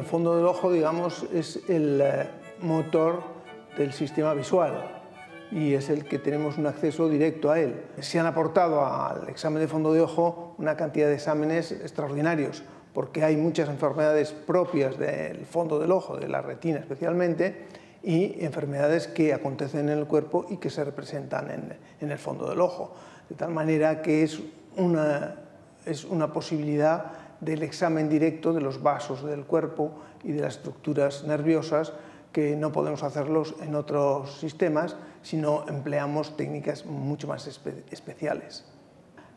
fondo del ojo, digamos, es el motor del sistema visual y es el que tenemos un acceso directo a él. Se han aportado al examen de fondo de ojo una cantidad de exámenes extraordinarios, porque hay muchas enfermedades propias del fondo del ojo, de la retina especialmente, y enfermedades que acontecen en el cuerpo y que se representan en el fondo del ojo. De tal manera que es una posibilidad del examen directo de los vasos del cuerpo y de las estructuras nerviosas, que no podemos hacerlos en otros sistemas, sino empleamos técnicas mucho más especiales.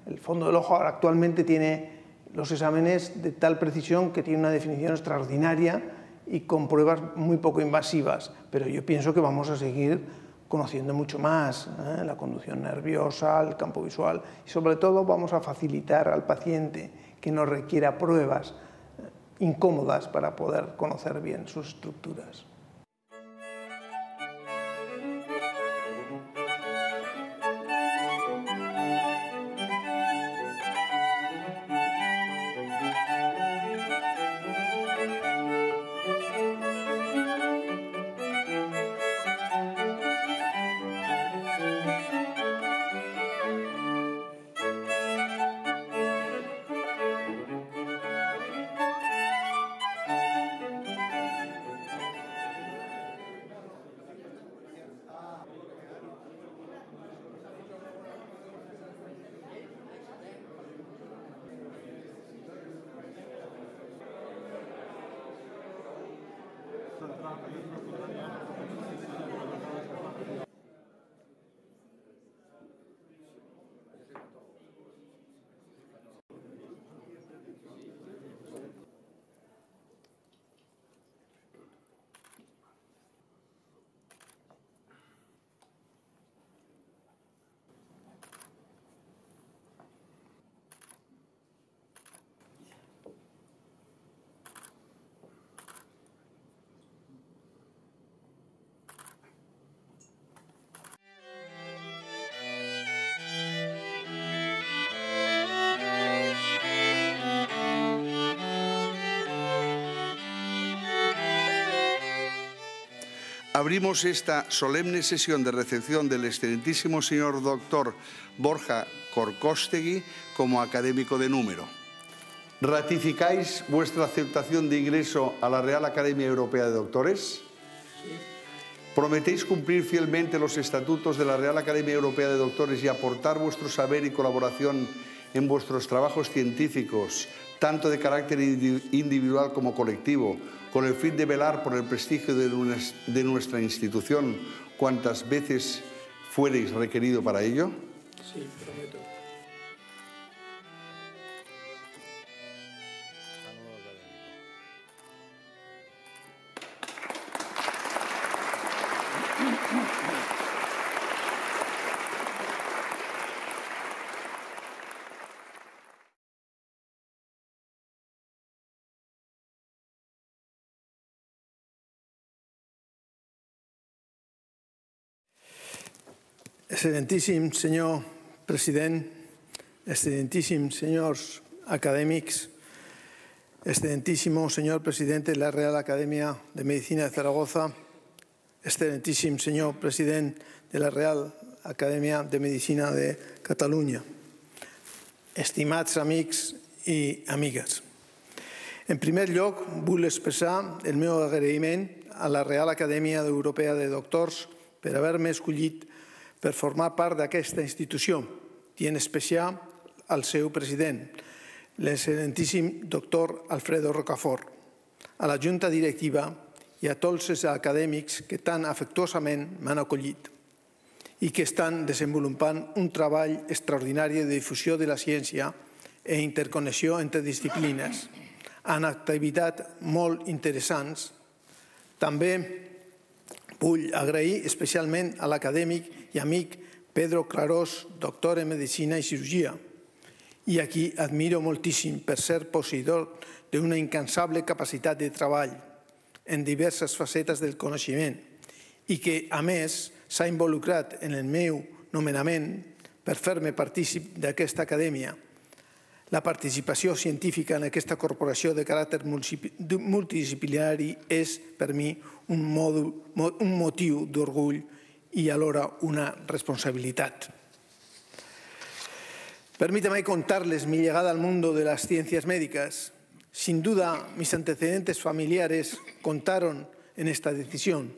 El fondo del ojo actualmente tiene los exámenes de tal precisión que tiene una definición extraordinaria y con pruebas muy poco invasivas, pero yo pienso que vamos a seguir conociendo mucho más la conducción nerviosa, el campo visual, y sobre todo vamos a facilitar al paciente que no requiera pruebas incómodas para poder conocer bien sus estructuras. Abrimos esta solemne sesión de recepción del excelentísimo señor doctor Borja Korkostegui como académico de número. ¿Ratificáis vuestra aceptación de ingreso a la Real Academia Europea de Doctores? Sí. ¿Prometéis cumplir fielmente los estatutos de la Real Academia Europea de Doctores y aportar vuestro saber y colaboración en vuestros trabajos científicos, tanto de carácter individual como colectivo, con el fin de velar por el prestigio de nuestra institución cuantas veces fuereis requerido para ello? Sí, prometo. Excelentíssim senyor president, excelentíssim senyors acadèmics, excelentísimo señor presidente de la Real Academia de Medicina de Zaragoza, excelentíssim señor president de la Real Academia de Medicina de Catalunya, estimats amics i amigues. En primer lloc, vull expressar el meu agraïment a la Real Acadèmia Europea de Doctors per haver-me escollit per formar part d'aquesta institució, i en especial al seu president, l'excel·lentíssim doctor Alfredo Rocafort, a la Junta Directiva i a tots els acadèmics que tan afectuosament m'han acollit i que estan desenvolupant un treball extraordinari de difusió de la ciència i interconnexió entre disciplines, en activitats molt interessants. També vull agrair especialment a l'acadèmic i amic Pedro Clarós, doctor en Medicina i Cirurgia, i a qui admiro moltíssim per ser posseïdor d'una incansable capacitat de treball en diverses facetes del coneixement i que, a més, s'ha involucrat en el meu nomenament per fer-me partícip d'aquesta acadèmia, La participació científica en aquesta corporació de caràcter multidisciplinari és, per mi, un motiu d'orgull y alhora una responsabilidad. Permítame contarles mi llegada al mundo de las ciencias médicas. Sin duda, mis antecedentes familiares contaron en esta decisión.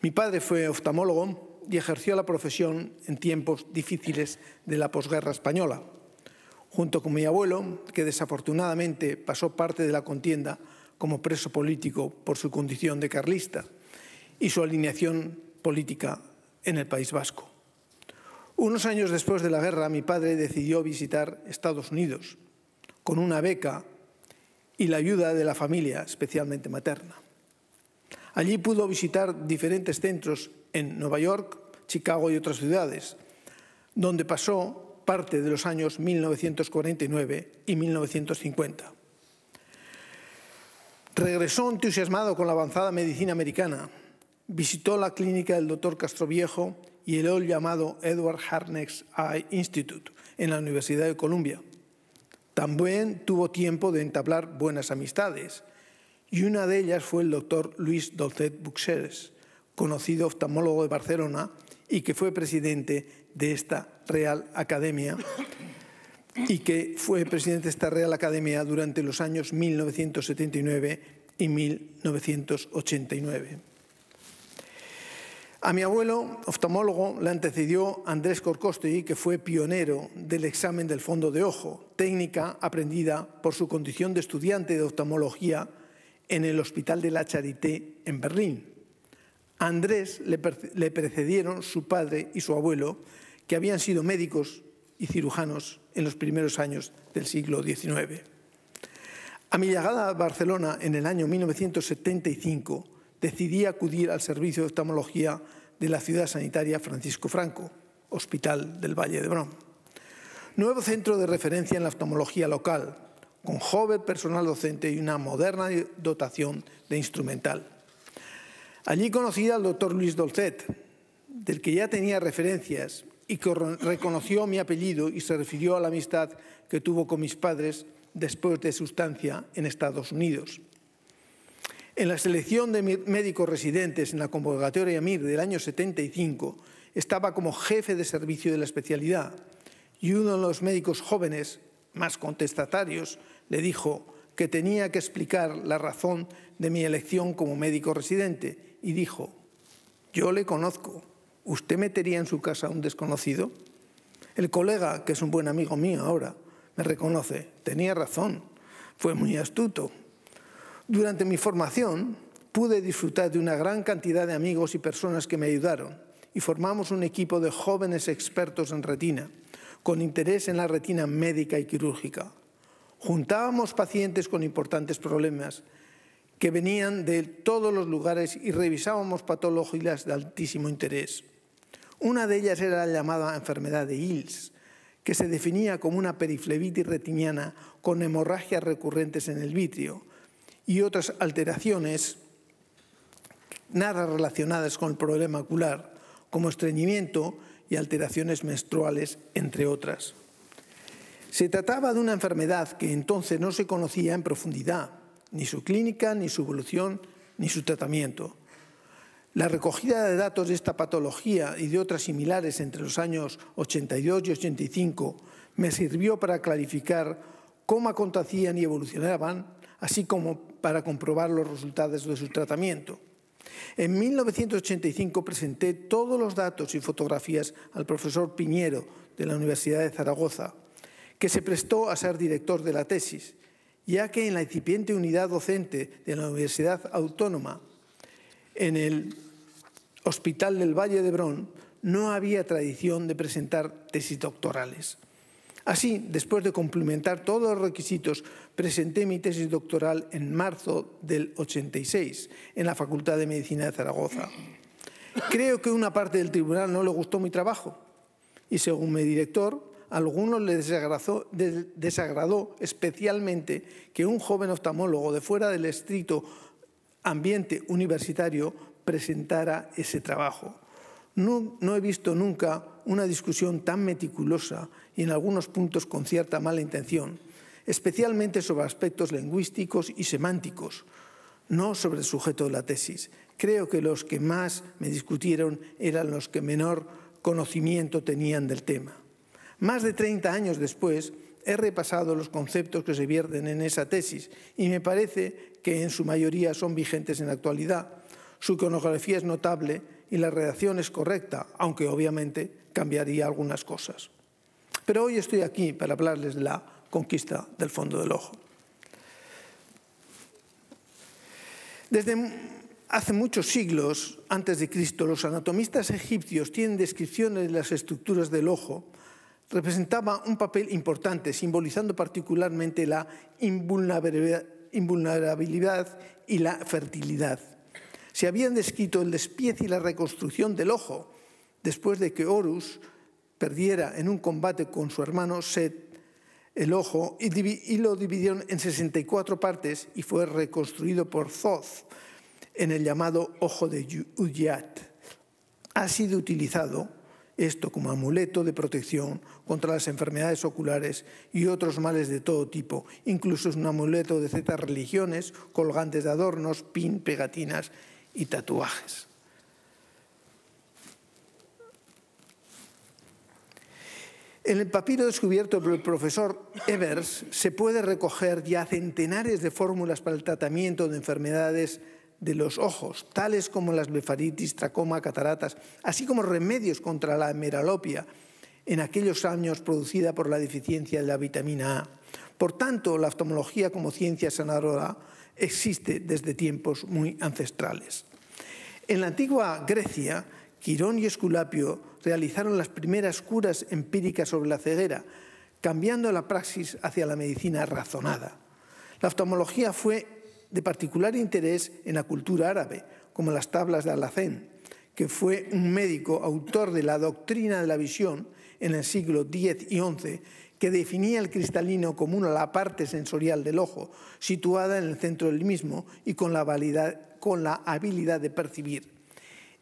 Mi padre fue oftalmólogo y ejerció la profesión en tiempos difíciles de la posguerra española, junto con mi abuelo, que desafortunadamente pasó parte de la contienda como preso político por su condición de carlista y su alineación política en el País Vasco. Unos años después de la guerra, mi padre decidió visitar Estados Unidos con una beca y la ayuda de la familia, especialmente materna. Allí pudo visitar diferentes centros en Nueva York, Chicago y otras ciudades, donde pasó parte de los años 1949 y 1950. Regresó entusiasmado con la avanzada medicina americana. Visitó la clínica del Dr. Castroviejo y el hoy llamado Edward Hartnett's Eye Institute en la Universidad de Columbia. También tuvo tiempo de entablar buenas amistades, y una de ellas fue el doctor Luis Dolcet Buxeres, conocido oftalmólogo de Barcelona y que fue presidente de esta Real Academia durante los años 1979 y 1989. A mi abuelo, oftalmólogo, le antecedió Andrés Korkostegui, que fue pionero del examen del fondo de ojo, técnica aprendida por su condición de estudiante de oftalmología en el Hospital de la Charité en Berlín. A Andrés le precedieron su padre y su abuelo, que habían sido médicos y cirujanos en los primeros años del siglo XIX. A mi llegada a Barcelona en el año 1975, decidí acudir al servicio de oftalmología de la ciudad sanitaria Francisco Franco, Hospital del Valle d'Hebron. Nuevo centro de referencia en la oftalmología local, con joven personal docente y una moderna dotación de instrumental. Allí conocí al doctor Luis Dolcet, del que ya tenía referencias y que reconoció mi apellido y se refirió a la amistad que tuvo con mis padres después de su estancia en Estados Unidos. En la selección de médicos residentes en la convocatoria MIR del año 75 estaba como jefe de servicio de la especialidad, y uno de los médicos jóvenes, más contestatarios, le dijo que tenía que explicar la razón de mi elección como médico residente, y dijo: «Yo le conozco, ¿usted metería en su casa a un desconocido?». El colega, que es un buen amigo mío ahora, me reconoce: «Tenía razón, fue muy astuto». Durante mi formación pude disfrutar de una gran cantidad de amigos y personas que me ayudaron, y formamos un equipo de jóvenes expertos en retina, con interés en la retina médica y quirúrgica. Juntábamos pacientes con importantes problemas que venían de todos los lugares y revisábamos patologías de altísimo interés. Una de ellas era la llamada enfermedad de Hils, que se definía como una periflebitis retiniana con hemorragias recurrentes en el vitrio y otras alteraciones nada relacionadas con el problema ocular, como estreñimiento y alteraciones menstruales, entre otras. Se trataba de una enfermedad que entonces no se conocía en profundidad, ni su clínica, ni su evolución, ni su tratamiento. La recogida de datos de esta patología y de otras similares entre los años 82 y 85 me sirvió para clarificar cómo acontecían y evolucionaban, así como para comprobar los resultados de su tratamiento. En 1985 presenté todos los datos y fotografías al profesor Piñero de la Universidad de Zaragoza, que se prestó a ser director de la tesis, ya que en la incipiente unidad docente de la Universidad Autónoma, en el Hospital del Valle d'Hebron, no había tradición de presentar tesis doctorales. Así, después de cumplimentar todos los requisitos, presenté mi tesis doctoral en marzo del 86 en la Facultad de Medicina de Zaragoza. Creo que una parte del tribunal no le gustó mi trabajo y, según mi director, a algunos les desagradó especialmente que un joven oftalmólogo de fuera del estricto ambiente universitario presentara ese trabajo. No he visto nunca una discusión tan meticulosa y en algunos puntos con cierta mala intención, especialmente sobre aspectos lingüísticos y semánticos, no sobre el sujeto de la tesis. Creo que los que más me discutieron eran los que menor conocimiento tenían del tema. Más de 30 años después, he repasado los conceptos que se vierten en esa tesis y me parece que en su mayoría son vigentes en la actualidad. Su iconografía es notable y la redacción es correcta, aunque obviamente cambiaría algunas cosas. Pero hoy estoy aquí para hablarles de la conquista del fondo del ojo. Desde hace muchos siglos antes de Cristo, los anatomistas egipcios tienen descripciones de las estructuras del ojo. Representaba un papel importante, simbolizando particularmente la invulnerabilidad y la fertilidad. Se habían descrito el despiece y la reconstrucción del ojo después de que Horus perdiera en un combate con su hermano Set el ojo y lo dividieron en 64 partes y fue reconstruido por Thoth en el llamado Ojo de Uyyat. Ha sido utilizado esto como amuleto de protección contra las enfermedades oculares y otros males de todo tipo. Incluso es un amuleto de ciertas religiones, colgantes de adornos, pin, pegatinas y tatuajes. En el papiro descubierto por el profesor Evers se puede recoger ya centenares de fórmulas para el tratamiento de enfermedades de los ojos, tales como las blefaritis, tracoma, cataratas, así como remedios contra la hemeralopia, en aquellos años producida por la deficiencia de la vitamina A. Por tanto, la oftalmología como ciencia sanadora existe desde tiempos muy ancestrales. En la antigua Grecia, Quirón y Esculapio realizaron las primeras curas empíricas sobre la ceguera, cambiando la praxis hacia la medicina razonada. La oftalmología fue de particular interés en la cultura árabe, como las tablas de Alhacén, que fue un médico autor de la doctrina de la visión en el siglo X y XI, que definía el cristalino como la parte sensorial del ojo, situada en el centro del mismo y con la habilidad de percibir.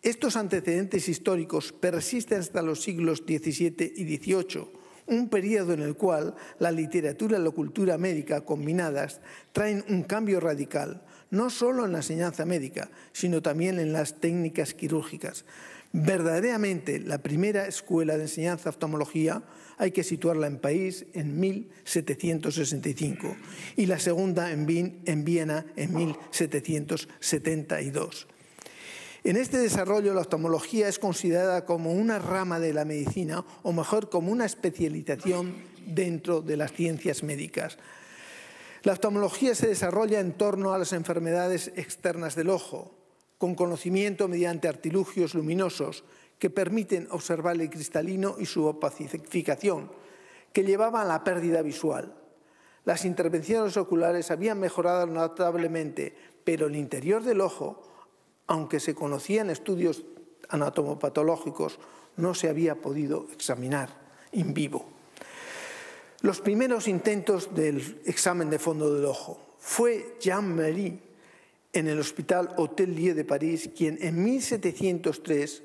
Estos antecedentes históricos persisten hasta los siglos XVII y XVIII, un periodo en el cual la literatura y la cultura médica combinadas traen un cambio radical, no solo en la enseñanza médica, sino también en las técnicas quirúrgicas. Verdaderamente, la primera escuela de enseñanza de oftalmología hay que situarla en París en 1765 y la segunda en Viena en 1772. En este desarrollo, la oftalmología es considerada como una rama de la medicina, o mejor, como una especialización dentro de las ciencias médicas. La oftalmología se desarrolla en torno a las enfermedades externas del ojo, con conocimiento mediante artilugios luminosos que permiten observar el cristalino y su opacificación, que llevaban a la pérdida visual. Las intervenciones oculares habían mejorado notablemente, pero el interior del ojo, aunque se conocían estudios anatomopatológicos, no se había podido examinar in vivo. Los primeros intentos del examen de fondo del ojo fue Jean Marie en el Hospital Hôtel-Dieu de París, quien en 1703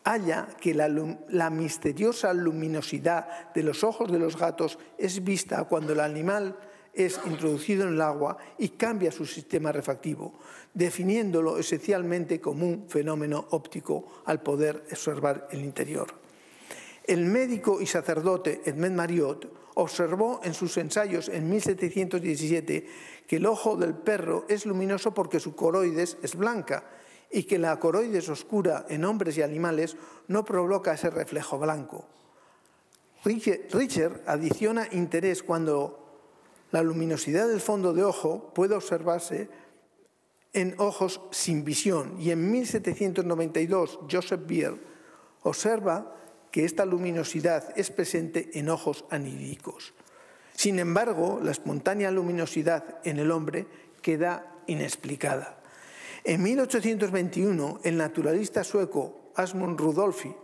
halla que la misteriosa luminosidad de los ojos de los gatos es vista cuando el animal es introducido en el agua y cambia su sistema refractivo, definiéndolo esencialmente como un fenómeno óptico al poder observar el interior. El médico y sacerdote Edmond Marriott observó en sus ensayos en 1717 que el ojo del perro es luminoso porque su coroides es blanca y que la coroides oscura en hombres y animales no provoca ese reflejo blanco. Richter adiciona interés cuando la luminosidad del fondo de ojo puede observarse en ojos sin visión y en 1792 Joseph Beer observa que esta luminosidad es presente en ojos anídicos. Sin embargo, la espontánea luminosidad en el hombre queda inexplicada. En 1821, el naturalista sueco Asmund Rudolphi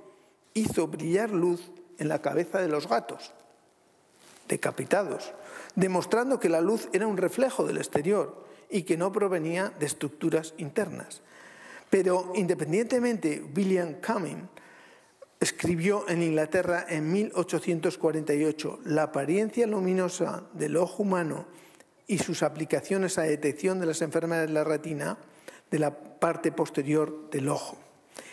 hizo brillar luz en la cabeza de los gatos decapitados, demostrando que la luz era un reflejo del exterior y que no provenía de estructuras internas. Pero independientemente, William Cumming escribió en Inglaterra en 1848: la apariencia luminosa del ojo humano y sus aplicaciones a la detección de las enfermedades de la retina de la parte posterior del ojo.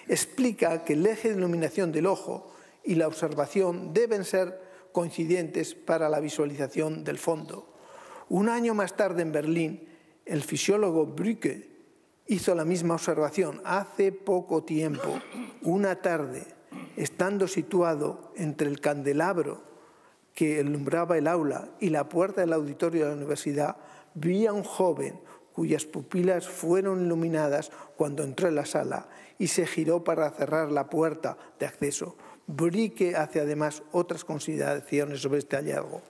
Explica que el eje de iluminación del ojo y la observación deben ser coincidentes para la visualización del fondo. Un año más tarde en Berlín, el fisiólogo Brücke hizo la misma observación hace poco tiempo. Una tarde, estando situado entre el candelabro que alumbraba el aula y la puerta del auditorio de la universidad, vi a un joven cuyas pupilas fueron iluminadas cuando entró en la sala y se giró para cerrar la puerta de acceso. Brücke hace además otras consideraciones sobre este hallazgo.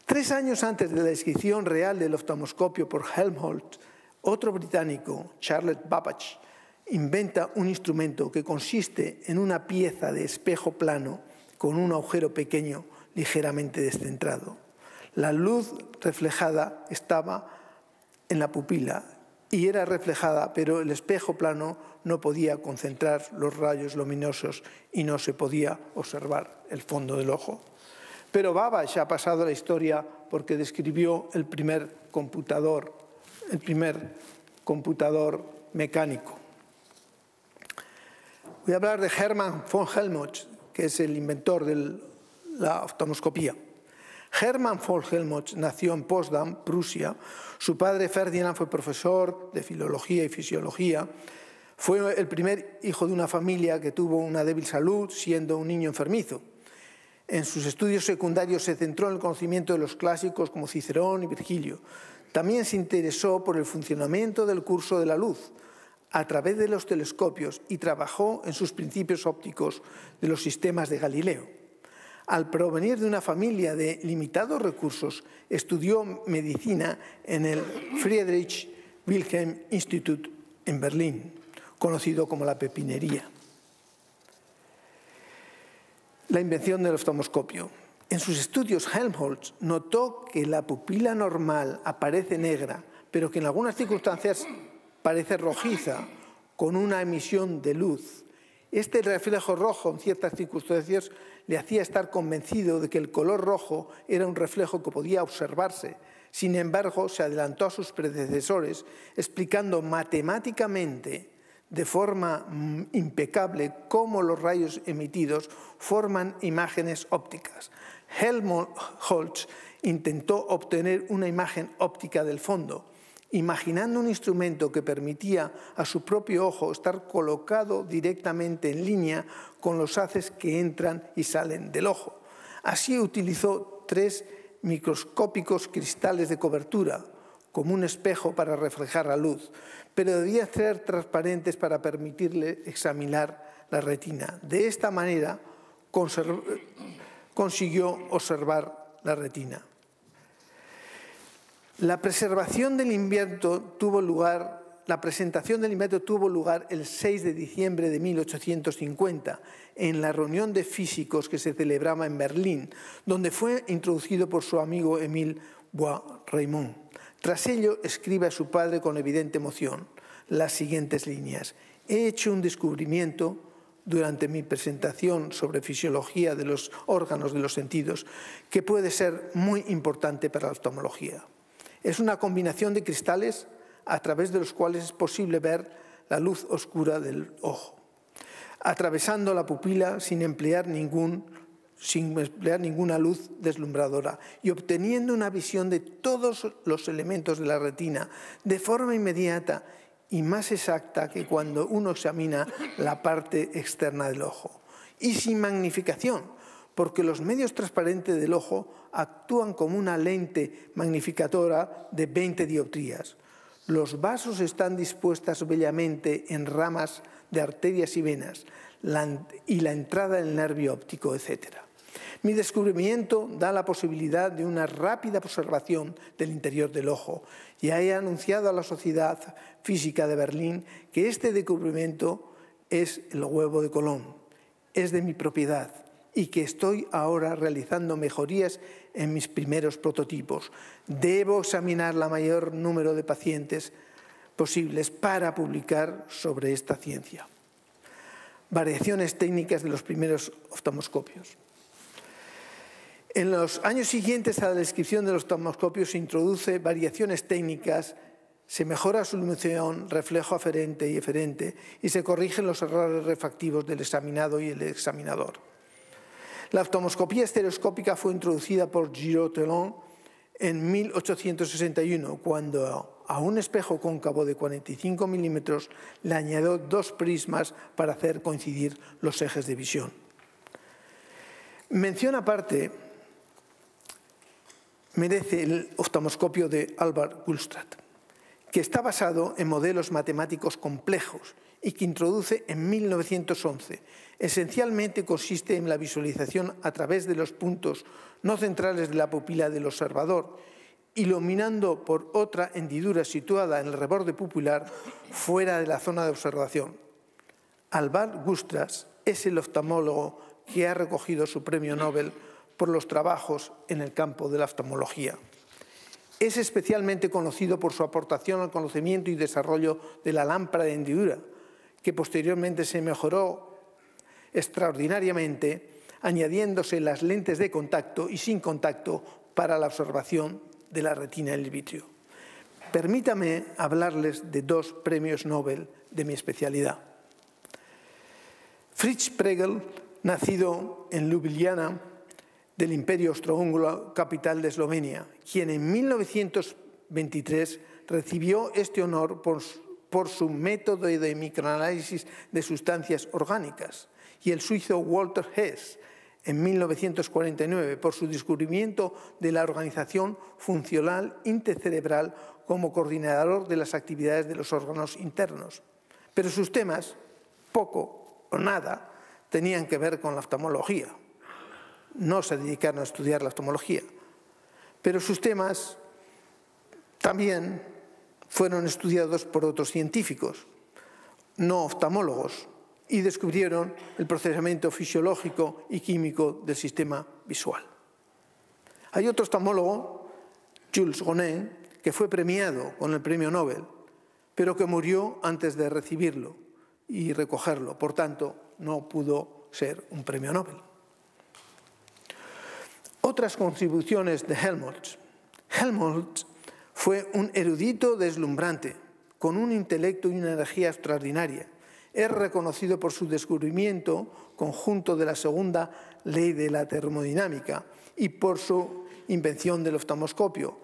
3 años antes de la descripción real del oftalmoscopio por Helmholtz, otro británico, Charles Babbage, inventa un instrumento que consiste en una pieza de espejo plano con un agujero pequeño ligeramente descentrado. La luz reflejada estaba en la pupila y era reflejada, pero el espejo plano no podía concentrar los rayos luminosos y no se podía observar el fondo del ojo. Pero Babbage ha pasado a la historia porque describió el primer computador mecánico. Voy a hablar de Hermann von Helmholtz, que es el inventor de la oftalmoscopía. Hermann von Helmholtz nació en Potsdam, Prusia. Su padre Ferdinand fue profesor de filología y fisiología. Fue el primer hijo de una familia que tuvo una débil salud, siendo un niño enfermizo. En sus estudios secundarios se centró en el conocimiento de los clásicos como Cicerón y Virgilio. También se interesó por el funcionamiento del curso de la luz a través de los telescopios y trabajó en sus principios ópticos de los sistemas de Galileo. Al provenir de una familia de limitados recursos, estudió medicina en el Friedrich Wilhelm Institut en Berlín, conocido como la pepinería. La invención del oftalmoscopio. En sus estudios, Helmholtz notó que la pupila normal aparece negra, pero que en algunas circunstancias parece rojiza, con una emisión de luz. Este reflejo rojo, en ciertas circunstancias, le hacía estar convencido de que el color rojo era un reflejo que podía observarse. Sin embargo, se adelantó a sus predecesores, explicando matemáticamente de forma impecable cómo los rayos emitidos forman imágenes ópticas. Helmholtz intentó obtener una imagen óptica del fondo, imaginando un instrumento que permitía a su propio ojo estar colocado directamente en línea con los haces que entran y salen del ojo. Así utilizó 3 microscópicos cristales de cobertura, como un espejo para reflejar la luz, pero debían ser transparentes para permitirle examinar la retina. De esta manera consiguió observar la retina. La presentación del invento tuvo lugar el 6 de diciembre de 1850 en la reunión de físicos que se celebraba en Berlín, donde fue introducido por su amigo Émile Bois-Reymond. Tras ello, escribe a su padre con evidente emoción las siguientes líneas: he hecho un descubrimiento durante mi presentación sobre fisiología de los órganos de los sentidos que puede ser muy importante para la oftalmología. Es una combinación de cristales a través de los cuales es posible ver la luz oscura del ojo, atravesando la pupila sin emplear ninguna luz deslumbradora y obteniendo una visión de todos los elementos de la retina de forma inmediata y más exacta que cuando uno examina la parte externa del ojo. Y sin magnificación, porque los medios transparentes del ojo actúan como una lente magnificadora de 20 dioptrías. Los vasos están dispuestas bellamente en ramas de arterias y venas y la entrada del nervio óptico, etc. Mi descubrimiento da la posibilidad de una rápida observación del interior del ojo y he anunciado a la Sociedad Física de Berlín que este descubrimiento es el huevo de Colón, es de mi propiedad y que estoy ahora realizando mejorías en mis primeros prototipos. Debo examinar el mayor número de pacientes posibles para publicar sobre esta ciencia. variaciones técnicas de los primeros oftalmoscopios. En los años siguientes a la descripción de los oftalmoscopios se introduce variaciones técnicas, se mejora su iluminación, reflejo aferente y eferente y se corrigen los errores refractivos del examinado y el examinador. La oftalmoscopía estereoscópica fue introducida por Giraud-Tellon en 1861, cuando a un espejo cóncavo de 45 milímetros le añadió 2 prismas para hacer coincidir los ejes de visión. Mención aparte merece el oftalmoscopio de Albert Gulstrat, que está basado en modelos matemáticos complejos y que introduce en 1911. Esencialmente consiste en la visualización a través de los puntos no centrales de la pupila del observador, iluminando por otra hendidura situada en el reborde pupilar fuera de la zona de observación. Albert Gulstrat es el oftalmólogo que ha recogido su premio Nobel por los trabajos en el campo de la oftalmología. Es especialmente conocido por su aportación al conocimiento y desarrollo de la lámpara de hendidura, que posteriormente se mejoró extraordinariamente, añadiéndose las lentes de contacto y sin contacto para la observación de la retina en el vitrio. Permítame hablarles de 2 premios Nobel de mi especialidad. Fritz Pregel, nacido en Ljubljana, del Imperio Austrohúngaro, capital de Eslovenia, quien en 1923 recibió este honor por su método de microanálisis de sustancias orgánicas, y el suizo Walter Hess, en 1949, por su descubrimiento de la organización funcional intercerebral como coordinador de las actividades de los órganos internos. Pero sus temas, poco o nada, tenían que ver con la oftalmología. No se dedicaron a estudiar la oftalmología, pero sus temas también fueron estudiados por otros científicos, no oftalmólogos, y descubrieron el procesamiento fisiológico y químico del sistema visual. Hay otro oftalmólogo, Jules Gonin, que fue premiado con el premio Nobel, pero que murió antes de recibirlo y recogerlo, por tanto, no pudo ser un premio Nobel. Otras contribuciones de Helmholtz. Helmholtz fue un erudito deslumbrante, con un intelecto y una energía extraordinaria. Es reconocido por su descubrimiento conjunto de la segunda ley de la termodinámica y por su invención del oftalmoscopio.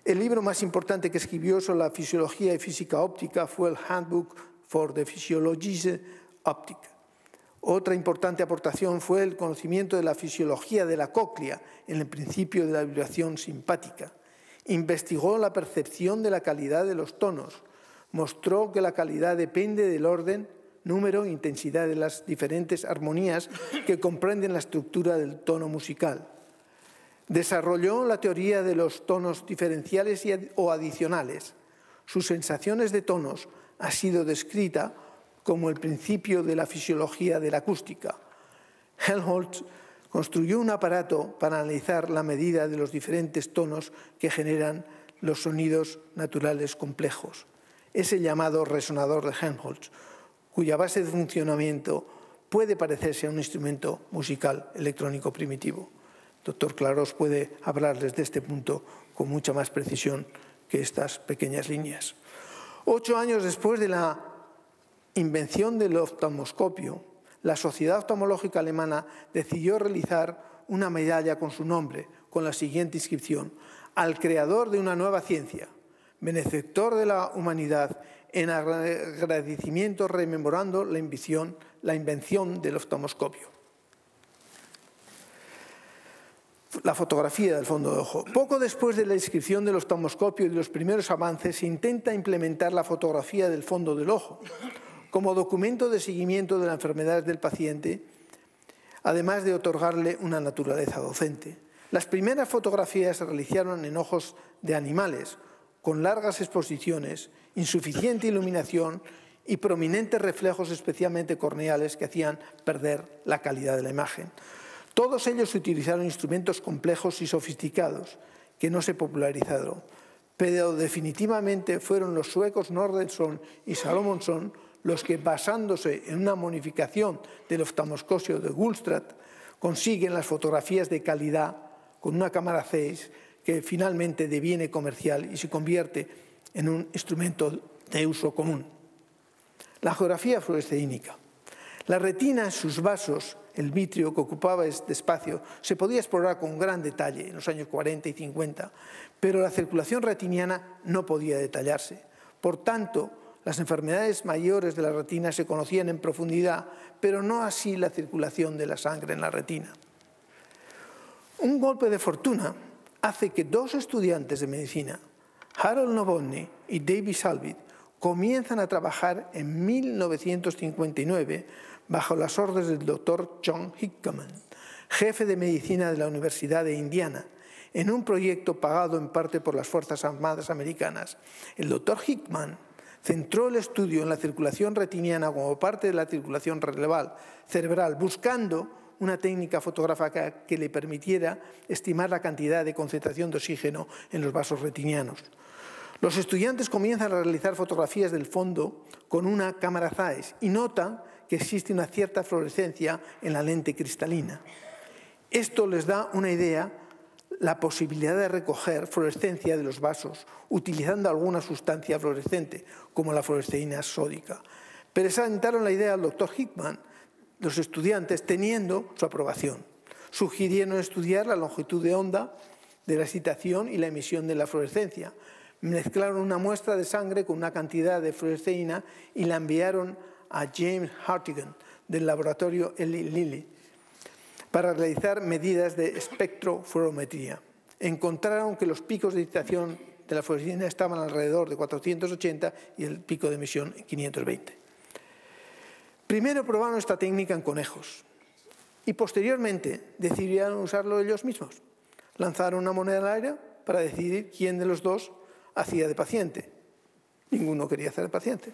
El libro más importante que escribió sobre la fisiología y física óptica fue el Handbook for the Physiologische Optik. Otra importante aportación fue el conocimiento de la fisiología de la cóclea en el principio de la vibración simpática. Investigó la percepción de la calidad de los tonos. Mostró que la calidad depende del orden, número e intensidad de las diferentes armonías que comprenden la estructura del tono musical. Desarrolló la teoría de los tonos diferenciales o adicionales. Sus sensaciones de tonos ha sido descrita como el principio de la fisiología de la acústica. Helmholtz construyó un aparato para analizar la medida de los diferentes tonos que generan los sonidos naturales complejos. Es el llamado resonador de Helmholtz, cuya base de funcionamiento puede parecerse a un instrumento musical electrónico primitivo. Doctor Clarós puede hablarles de este punto con mucha más precisión que estas pequeñas líneas. 8 años después de la invención del oftalmoscopio, la Sociedad Oftalmológica Alemana decidió realizar una medalla con su nombre, con la siguiente inscripción: al creador de una nueva ciencia, benefactor de la humanidad, en agradecimiento rememorando la invención del oftalmoscopio. La fotografía del fondo de ojo. Poco después de la inscripción del oftalmoscopio y de los primeros avances, se intenta implementar la fotografía del fondo del ojo como documento de seguimiento de las enfermedades del paciente, además de otorgarle una naturaleza docente. Las primeras fotografías se realizaron en ojos de animales, con largas exposiciones, insuficiente iluminación y prominentes reflejos especialmente corneales que hacían perder la calidad de la imagen. Todos ellos utilizaron instrumentos complejos y sofisticados que no se popularizaron, pero definitivamente fueron los suecos Nordenson y Salomonsson los que, basándose en una modificación del oftalmoscopio de Gulstrad, consiguen las fotografías de calidad con una cámara Zeiss que finalmente deviene comercial y se convierte en un instrumento de uso común. La angiografía fluoresceínica. La retina en sus vasos, el vitrio que ocupaba este espacio, se podía explorar con gran detalle en los años 40 y 50, pero la circulación retiniana no podía detallarse. Por tanto, las enfermedades mayores de la retina se conocían en profundidad, pero no así la circulación de la sangre en la retina. Un golpe de fortuna hace que dos estudiantes de medicina, Harold Novotny y David Salvit, comienzan a trabajar en 1959 bajo las órdenes del doctor John Hickman, jefe de medicina de la Universidad de Indiana, en un proyecto pagado en parte por las Fuerzas Armadas americanas. El doctor Hickman centró el estudio en la circulación retiniana como parte de la circulación cerebral, buscando una técnica fotográfica que le permitiera estimar la cantidad de concentración de oxígeno en los vasos retinianos. Los estudiantes comienzan a realizar fotografías del fondo con una cámara Zeiss y notan que existe una cierta fluorescencia en la lente cristalina. Esto les da una idea, la posibilidad de recoger fluorescencia de los vasos utilizando alguna sustancia fluorescente, como la fluoresceína sódica. Presentaron la idea al doctor Hickman, los estudiantes, teniendo su aprobación. Sugirieron estudiar la longitud de onda de la excitación y la emisión de la fluorescencia. Mezclaron una muestra de sangre con una cantidad de fluoresceína y la enviaron a James Hartigan del laboratorio Eli Lilly para realizar medidas de espectrofluorometría. Encontraron que los picos de excitación de la fluoresceína estaban alrededor de 480 y el pico de emisión en 520. Primero probaron esta técnica en conejos y posteriormente decidieron usarlo ellos mismos. Lanzaron una moneda al aire para decidir quién de los dos hacía de paciente. Ninguno quería hacer de paciente.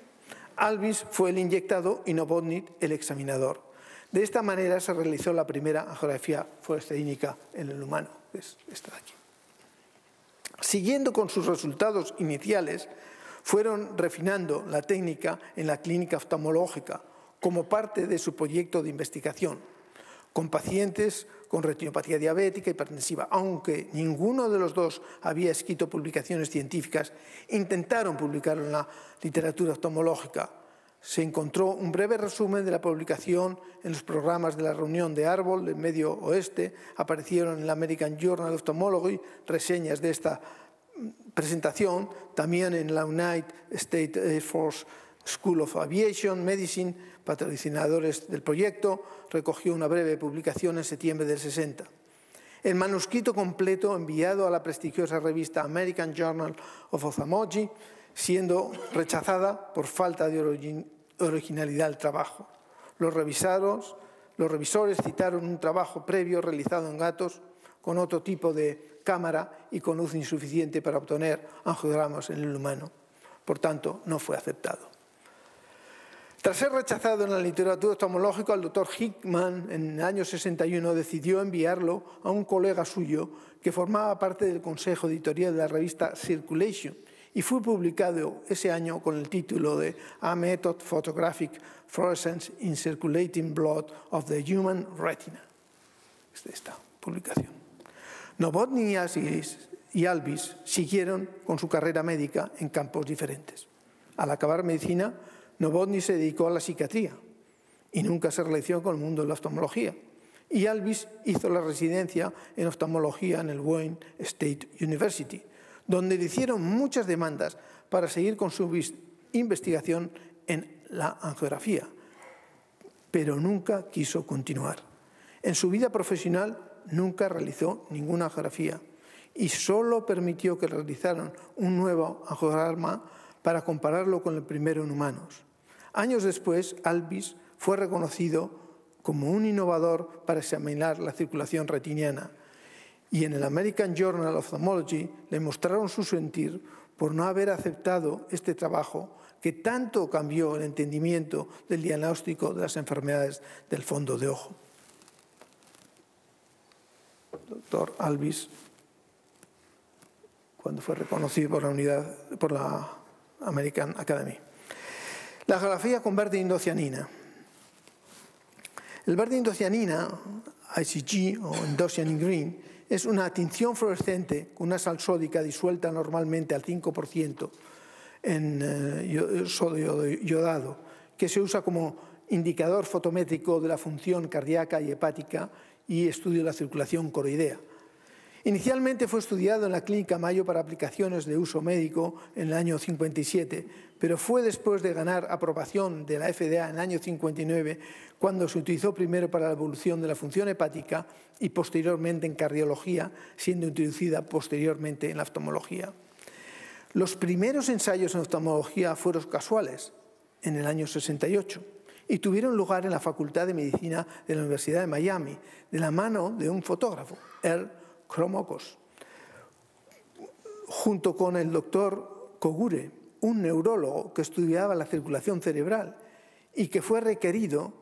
Alvis fue el inyectado y Novotny el examinador. De esta manera se realizó la primera angiografía fluoresceínica en el humano, que es esta de aquí. Siguiendo con sus resultados iniciales, fueron refinando la técnica en la clínica oftalmológica como parte de su proyecto de investigación, con pacientes con retinopatía diabética hipertensiva. Aunque ninguno de los dos había escrito publicaciones científicas, intentaron publicarlo en la literatura oftalmológica. Se encontró un breve resumen de la publicación en los programas de la reunión de Árbol del Medio Oeste. Aparecieron en el American Journal of Ophthalmology reseñas de esta presentación, también en la United States Air Force School of Aviation Medicine, patrocinadores del proyecto, recogió una breve publicación en septiembre del 60. El manuscrito completo enviado a la prestigiosa revista American Journal of Ophthalmology, siendo rechazada por falta de originalidad del trabajo. Los revisores citaron un trabajo previo realizado en gatos con otro tipo de cámara y con luz insuficiente para obtener angiogramas en el humano. Por tanto, no fue aceptado. Tras ser rechazado en la literatura oftalmológica, el doctor Hickman en el año 61 decidió enviarlo a un colega suyo que formaba parte del consejo editorial de la revista Circulation y fue publicado ese año con el título de A Method Photographic Fluorescence in Circulating Blood of the Human Retina. Esta publicación. Novotny y Alvis siguieron con su carrera médica en campos diferentes. Al acabar medicina, Novotny se dedicó a la psiquiatría y nunca se relacionó con el mundo de la oftalmología. Y Alvis hizo la residencia en oftalmología en el Wayne State University, donde le hicieron muchas demandas para seguir con su investigación en la angiografía, pero nunca quiso continuar. En su vida profesional nunca realizó ninguna angiografía y solo permitió que realizaran un nuevo angiograma para compararlo con el primero en humanos. Años después, Alvis fue reconocido como un innovador para examinar la circulación retiniana y en el American Journal of Ophthalmology le mostraron su sentir por no haber aceptado este trabajo que tanto cambió el entendimiento del diagnóstico de las enfermedades del fondo de ojo. Doctor Alvis, cuando fue reconocido por la American Academy. La geografía con verde indocianina. El verde indocianina, ICG o Indocyanine Green, es una tinción fluorescente con una sal sódica disuelta normalmente al 5% en sodio yodado, que se usa como indicador fotométrico de la función cardíaca y hepática y estudio de la circulación coroidea. Inicialmente fue estudiado en la Clínica Mayo para aplicaciones de uso médico en el año 57, pero fue después de ganar aprobación de la FDA en el año 59 cuando se utilizó primero para la evolución de la función hepática y posteriormente en cardiología, siendo introducida posteriormente en la oftalmología. Los primeros ensayos en oftalmología fueron casuales, en el año 68, y tuvieron lugar en la Facultad de Medicina de la Universidad de Miami, de la mano de un fotógrafo, Earl Kromokos, junto con el doctor Kogure, un neurólogo que estudiaba la circulación cerebral y que fue requerido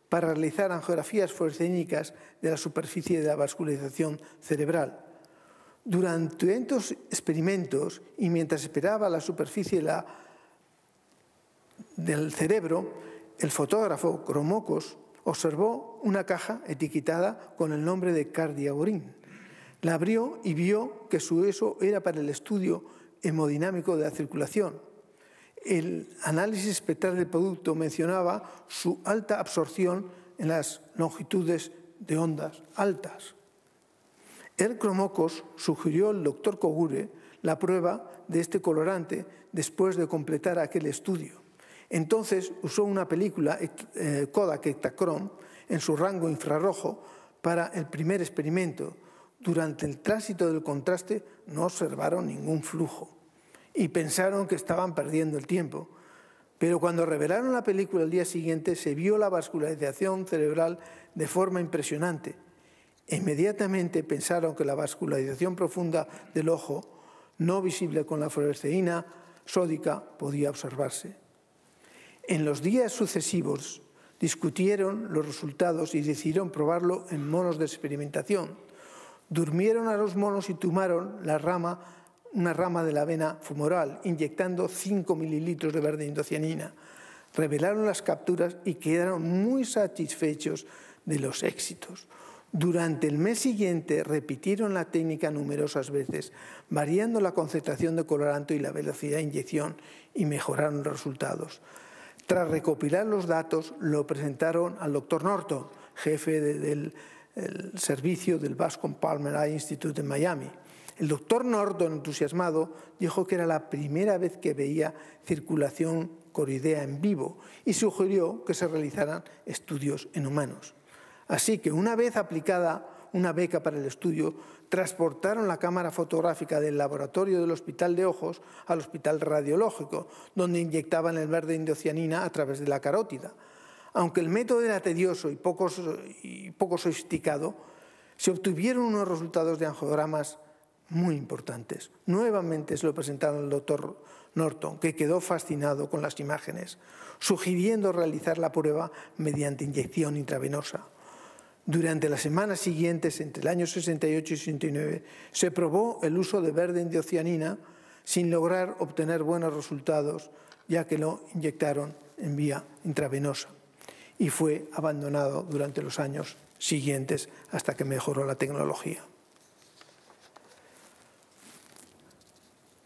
para realizar angiografías fluorescénicas de la superficie de la vascularización cerebral. Durante estos experimentos y mientras esperaba la superficie del cerebro, el fotógrafo Kromokos observó una caja etiquetada con el nombre de Cardiaborin. La abrió y vio que su uso era para el estudio hemodinámico de la circulación. El análisis espectral del producto mencionaba su alta absorción en las longitudes de ondas altas. El Kromokos sugirió al doctor Kogure la prueba de este colorante después de completar aquel estudio. Entonces usó una película Kodak Ektachrome en su rango infrarrojo para el primer experimento. Durante el tránsito del contraste no observaron ningún flujo y pensaron que estaban perdiendo el tiempo. Pero cuando revelaron la película al día siguiente se vio la vascularización cerebral de forma impresionante. Inmediatamente pensaron que la vascularización profunda del ojo, no visible con la fluoresceína sódica, podía observarse. En los días sucesivos discutieron los resultados y decidieron probarlo en monos de experimentación. Durmieron a los monos y tumaron una rama de la vena femoral, inyectando 5 mililitros de verde indocianina. Revelaron las capturas y quedaron muy satisfechos de los éxitos. Durante el mes siguiente repitieron la técnica numerosas veces, variando la concentración de colorante y la velocidad de inyección, y mejoraron los resultados. Tras recopilar los datos, lo presentaron al doctor Norton, jefe del servicio del Bascom Palmer Eye Institute en Miami. El doctor Norton, entusiasmado, dijo que era la primera vez que veía circulación coroidea en vivo y sugirió que se realizaran estudios en humanos. Así que una vez aplicada una beca para el estudio, transportaron la cámara fotográfica del laboratorio del Hospital de Ojos al Hospital Radiológico, donde inyectaban el verde indocianina a través de la carótida. Aunque el método era tedioso y poco sofisticado, se obtuvieron unos resultados de angiogramas muy importantes. Nuevamente se lo presentaron al doctor Norton, que quedó fascinado con las imágenes, sugiriendo realizar la prueba mediante inyección intravenosa. Durante las semanas siguientes, entre el año 68 y 69, se probó el uso de verde indocianina sin lograr obtener buenos resultados, ya que lo inyectaron en vía intravenosa, y fue abandonado durante los años siguientes hasta que mejoró la tecnología.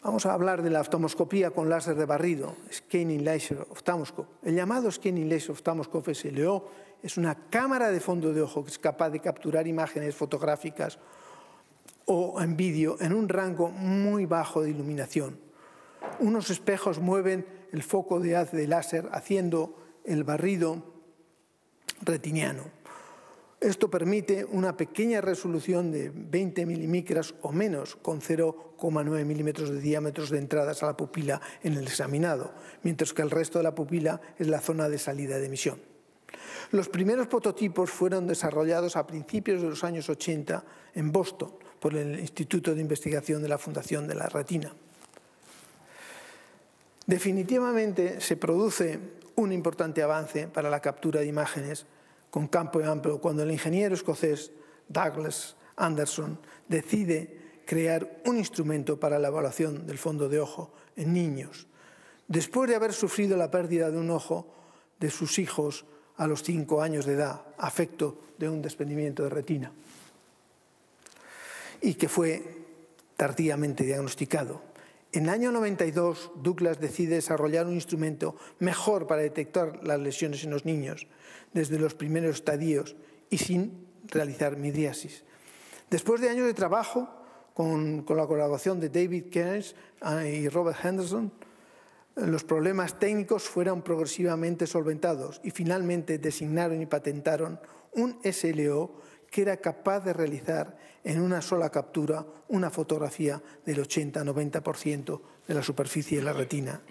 Vamos a hablar de la oftalmoscopía con láser de barrido, Scanning Laser Ophthalmoscope. El llamado Scanning Laser Ophthalmoscope, SLO, es una cámara de fondo de ojo que es capaz de capturar imágenes fotográficas o en vídeo en un rango muy bajo de iluminación. Unos espejos mueven el foco de haz de láser haciendo el barrido retiniano. Esto permite una pequeña resolución de 20 milimicras o menos, con 0,9 milímetros de diámetros de entradas a la pupila en el examinado, mientras que el resto de la pupila es la zona de salida de emisión. Los primeros prototipos fueron desarrollados a principios de los años 80 en Boston por el Instituto de Investigación de la Fundación de la Retina. Definitivamente se produce un importante avance para la captura de imágenes con campo amplio cuando el ingeniero escocés Douglas Anderson decide crear un instrumento para la evaluación del fondo de ojo en niños. después de haber sufrido la pérdida de un ojo de sus hijos a los 5 años de edad, afecto de un desprendimiento de retina, y que fue tardíamente diagnosticado. En el año 92, Douglas decide desarrollar un instrumento mejor para detectar las lesiones en los niños desde los primeros estadios y sin realizar midriasis. Después de años de trabajo, con la colaboración de David Kearns y Robert Henderson, los problemas técnicos fueron progresivamente solventados y finalmente designaron y patentaron un SLO que era capaz de realizar en una sola captura una fotografía del 80-90% de la superficie de la retina.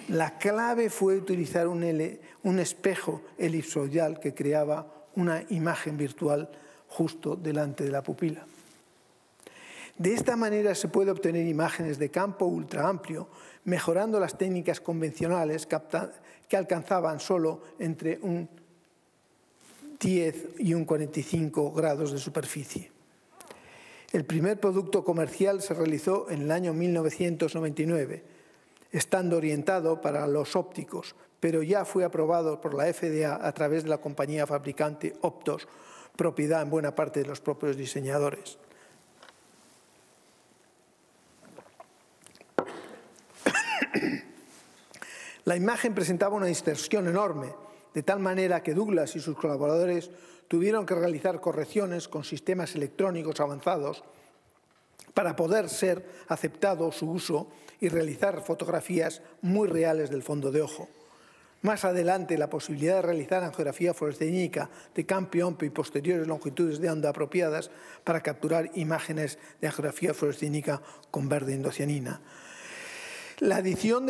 La clave fue utilizar un espejo elipsoidal que creaba una imagen virtual justo delante de la pupila. De esta manera se puede obtener imágenes de campo ultra amplio, mejorando las técnicas convencionales que alcanzaban solo entre un 10 y un 45 grados de superficie. El primer producto comercial se realizó en el año 1999, estando orientado para los ópticos, pero ya fue aprobado por la FDA a través de la compañía fabricante Optos, propiedad en buena parte de los propios diseñadores. La imagen presentaba una distorsión enorme, de tal manera que Douglas y sus colaboradores tuvieron que realizar correcciones con sistemas electrónicos avanzados para poder ser aceptado su uso y realizar fotografías muy reales del fondo de ojo. Más adelante, la posibilidad de realizar angiografía fluorescénica de campo amplio y posteriores longitudes de onda apropiadas para capturar imágenes de angiografía fluorescénica con verde indocianina. La adición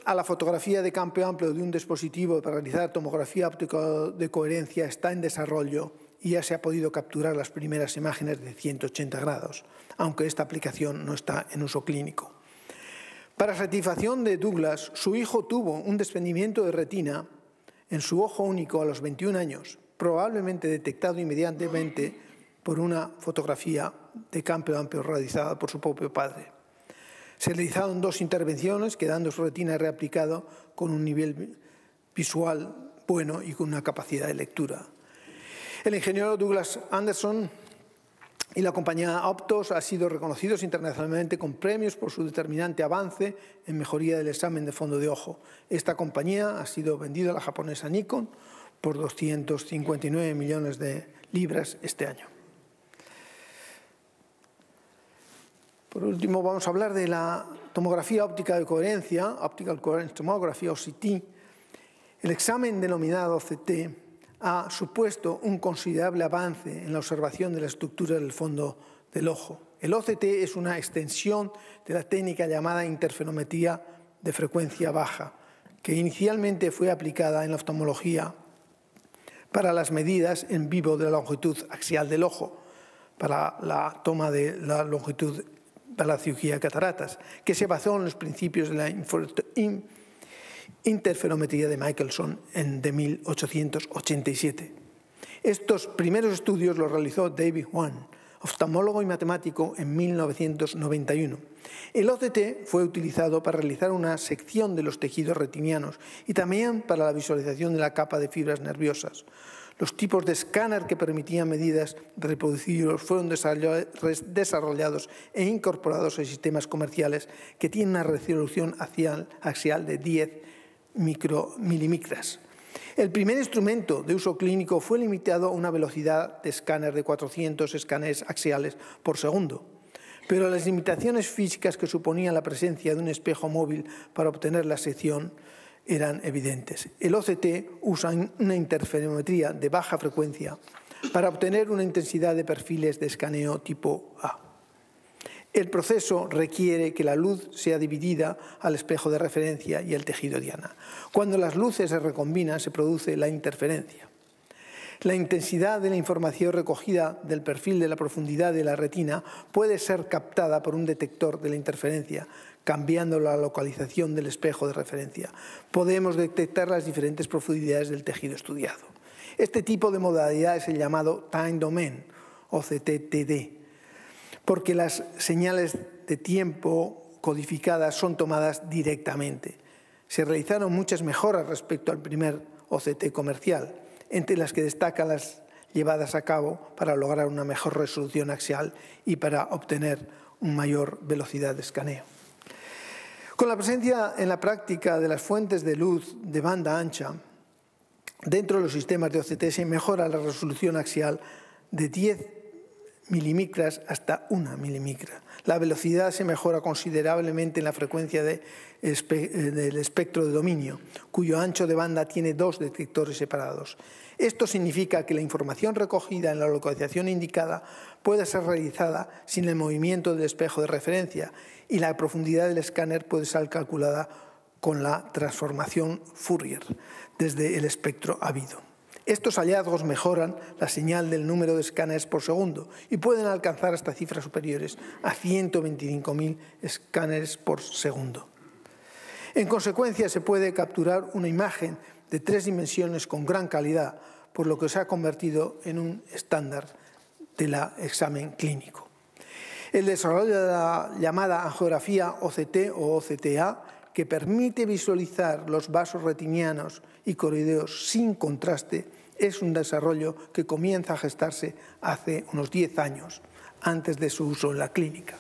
a la fotografía de campo amplio de un dispositivo para realizar tomografía óptica de coherencia está en desarrollo y ya se ha podido capturar las primeras imágenes de 180 grados, aunque esta aplicación no está en uso clínico. Para satisfacción de Douglas, su hijo tuvo un desprendimiento de retina en su ojo único a los 21 años, probablemente detectado inmediatamente por una fotografía de campo amplio realizada por su propio padre. Se realizaron 2 intervenciones, quedando su retina reaplicado con un nivel visual bueno y con una capacidad de lectura. El ingeniero Douglas Anderson y la compañía Optos han sido reconocidos internacionalmente con premios por su determinante avance en mejoría del examen de fondo de ojo. Esta compañía ha sido vendida a la japonesa Nikon por 259 millones de libras este año. Por último, vamos a hablar de la tomografía óptica de coherencia, Optical Coherence Tomography, o CT. El examen denominado OCT ha supuesto un considerable avance en la observación de la estructura del fondo del ojo. El OCT es una extensión de la técnica llamada interferometría de frecuencia baja, que inicialmente fue aplicada en la oftalmología para las medidas en vivo de la longitud axial del ojo, para la toma de la longitud para la cirugía de cataratas, que se basó en los principios de la interferometría de Michelson de 1887. Estos primeros estudios los realizó David Hwan, oftalmólogo y matemático, en 1991. El OCT fue utilizado para realizar una sección de los tejidos retinianos y también para la visualización de la capa de fibras nerviosas. Los tipos de escáner que permitían medidas reproducibles fueron desarrollados e incorporados en sistemas comerciales que tienen una resolución axial de 10 milimicras. El primer instrumento de uso clínico fue limitado a una velocidad de escáner de 400 escáneres axiales por segundo. Pero las limitaciones físicas que suponía la presencia de un espejo móvil para obtener la sección eran evidentes. El OCT usa una interferometría de baja frecuencia para obtener una intensidad de perfiles de escaneo tipo A. El proceso requiere que la luz sea dividida al espejo de referencia y al tejido diana. Cuando las luces se recombinan, se produce la interferencia. La intensidad de la información recogida del perfil de la profundidad de la retina puede ser captada por un detector de la interferencia, cambiando la localización del espejo de referencia. Podemos detectar las diferentes profundidades del tejido estudiado. Este tipo de modalidad es el llamado Time Domain, o CTTD, porque las señales de tiempo codificadas son tomadas directamente. Se realizaron muchas mejoras respecto al primer OCT comercial, entre las que destacan las llevadas a cabo para lograr una mejor resolución axial y para obtener una mayor velocidad de escaneo. Con la presencia en la práctica de las fuentes de luz de banda ancha, dentro de los sistemas de OCT se mejora la resolución axial de 10 milimicras hasta 1 milimicra. La velocidad se mejora considerablemente en la frecuencia del espectro de dominio, cuyo ancho de banda tiene 2 detectores separados. Esto significa que la información recogida en la localización indicada puede ser realizada sin el movimiento del espejo de referencia y la profundidad del escáner puede ser calculada con la transformación Fourier desde el espectro habido. Estos hallazgos mejoran la señal del número de escáneres por segundo y pueden alcanzar hasta cifras superiores a 125.000 escáneres por segundo. En consecuencia, se puede capturar una imagen de 3 dimensiones con gran calidad, por lo que se ha convertido en un estándar del examen clínico. El desarrollo de la llamada angiografía OCT o OCTA, que permite visualizar los vasos retinianos y coroideos sin contraste, es un desarrollo que comienza a gestarse hace unos 10 años, antes de su uso en la clínica.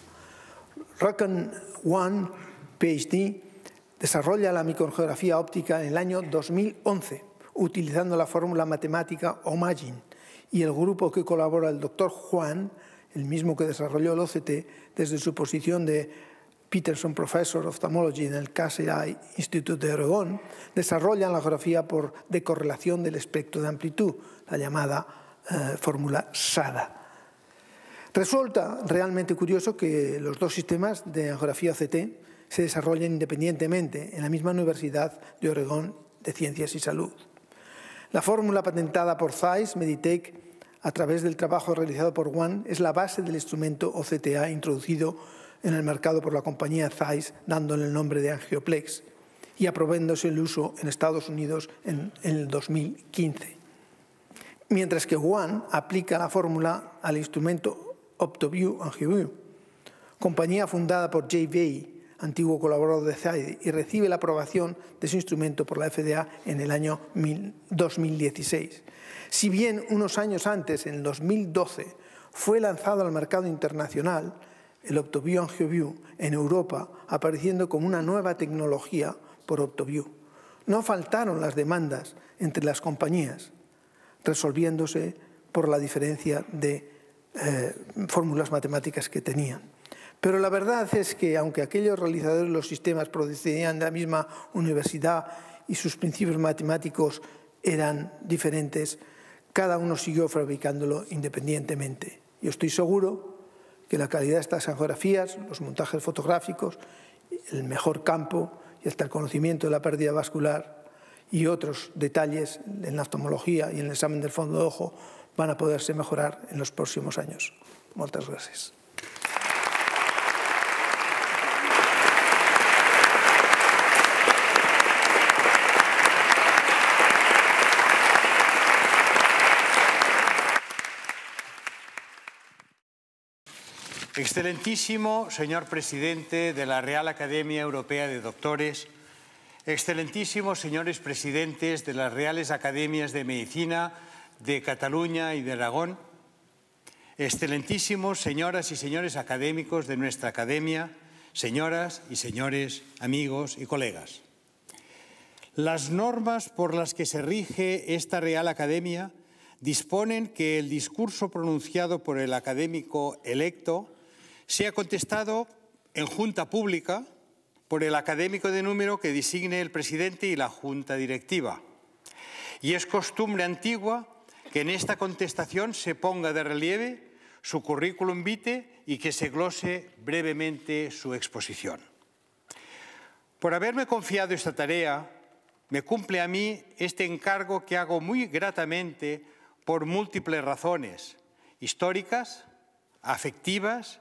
Rakan Wan, PhD, desarrolla la microangiografía óptica en el año 2011, utilizando la fórmula matemática Omagin, y el grupo que colabora, el Dr. Juan, el mismo que desarrolló el OCT, desde su posición de Peterson Professor of Ophthalmology en el Casey Eye Institute de Oregón, desarrollan la angiografía por decorrelación del espectro de amplitud, la llamada fórmula SADA. Resulta realmente curioso que los dos sistemas de angiografía OCT se desarrollen independientemente en la misma Universidad de Oregón de Ciencias y Salud. La fórmula patentada por Zeiss Meditech a través del trabajo realizado por Wan es la base del instrumento OCTA introducido en el mercado por la compañía Zeiss, dándole el nombre de Angioplex y aprobándose el uso en Estados Unidos en el 2015. Mientras que Wan aplica la fórmula al instrumento OptoView AngioView, compañía fundada por Jay Wei, antiguo colaborador de Zeiss, y recibe la aprobación de su instrumento por la FDA en el año 2016. Si bien unos años antes, en el 2012, fue lanzado al mercado internacional, el OptoView AngioView en Europa, apareciendo como una nueva tecnología por OptoView. No faltaron las demandas entre las compañías, resolviéndose por la diferencia de fórmulas matemáticas que tenían. Pero la verdad es que, aunque aquellos realizadores de los sistemas procedían de la misma universidad y sus principios matemáticos eran diferentes, cada uno siguió fabricándolo independientemente. Yo estoy seguro que la calidad de estas angiografías, los montajes fotográficos, el mejor campo y hasta el conocimiento de la pérdida vascular y otros detalles en la oftalmología y en el examen del fondo de ojo van a poderse mejorar en los próximos años. Muchas gracias. Excelentísimo señor presidente de la Real Academia Europea de Doctores, excelentísimos señores presidentes de las Reales Academias de Medicina de Cataluña y de Aragón, excelentísimos señoras y señores académicos de nuestra academia, señoras y señores amigos y colegas. Las normas por las que se rige esta Real Academia disponen que el discurso pronunciado por el académico electo sea contestado en junta pública por el académico de número que designe el presidente y la junta directiva. Y es costumbre antigua que en esta contestación se ponga de relieve su currículum vitae y que se glose brevemente su exposición. Por haberme confiado esta tarea, me cumple a mí este encargo que hago muy gratamente por múltiples razones, históricas, afectivas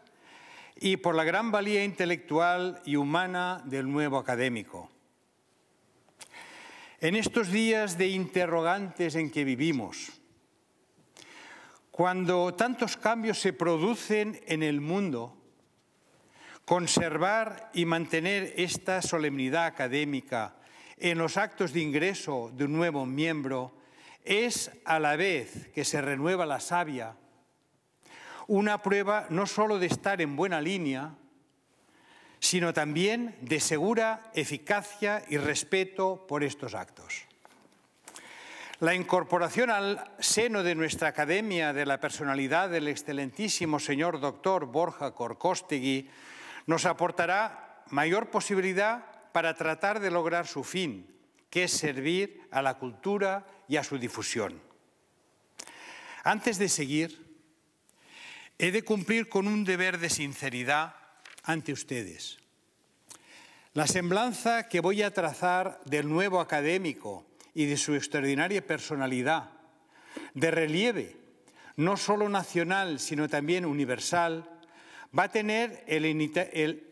y por la gran valía intelectual y humana del nuevo académico. En estos días de interrogantes en que vivimos, cuando tantos cambios se producen en el mundo, conservar y mantener esta solemnidad académica en los actos de ingreso de un nuevo miembro es, a la vez que se renueva la savia, una prueba no solo de estar en buena línea, sino también de segura eficacia y respeto por estos actos. La incorporación al seno de nuestra Academia de la personalidad del excelentísimo señor doctor Borja Korkostegui nos aportará mayor posibilidad para tratar de lograr su fin, que es servir a la cultura y a su difusión. Antes de seguir, he de cumplir con un deber de sinceridad ante ustedes. La semblanza que voy a trazar del nuevo académico y de su extraordinaria personalidad, de relieve, no solo nacional, sino también universal, va a tener el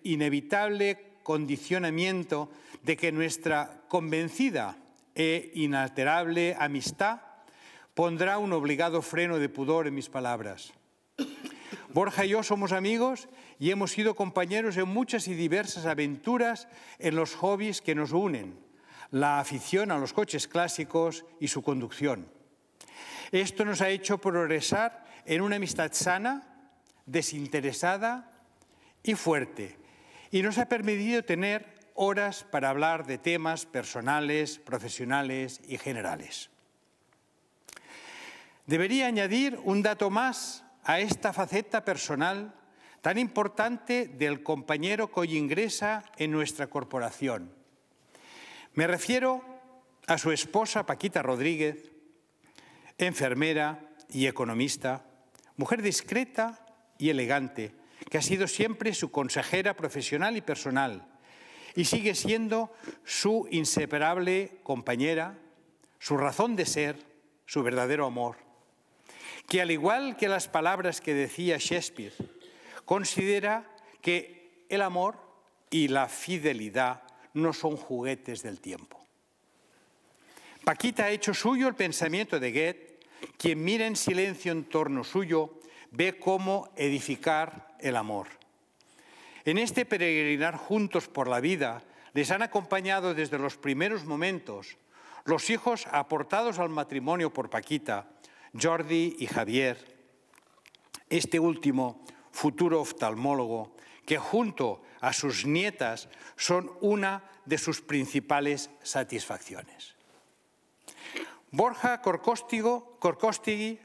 inevitable condicionamiento de que nuestra convencida e inalterable amistad pondrá un obligado freno de pudor en mis palabras. Borja y yo somos amigos y hemos sido compañeros en muchas y diversas aventuras en los hobbies que nos unen, la afición a los coches clásicos y su conducción. Esto nos ha hecho progresar en una amistad sana, desinteresada y fuerte, y nos ha permitido tener horas para hablar de temas personales, profesionales y generales. Debería añadir un dato más a esta faceta personal tan importante del compañero que hoy ingresa en nuestra corporación. Me refiero a su esposa Paquita Rodríguez, enfermera y economista, mujer discreta y elegante, que ha sido siempre su consejera profesional y personal y sigue siendo su inseparable compañera, su razón de ser, su verdadero amor, que al igual que las palabras que decía Shakespeare, considera que el amor y la fidelidad no son juguetes del tiempo. Paquita ha hecho suyo el pensamiento de Goethe, quien mira en silencio en torno suyo, ve cómo edificar el amor. En este peregrinar juntos por la vida, les han acompañado desde los primeros momentos los hijos aportados al matrimonio por Paquita, Jordi y Javier, este último futuro oftalmólogo, que junto a sus nietas son una de sus principales satisfacciones. Borja Korkostegui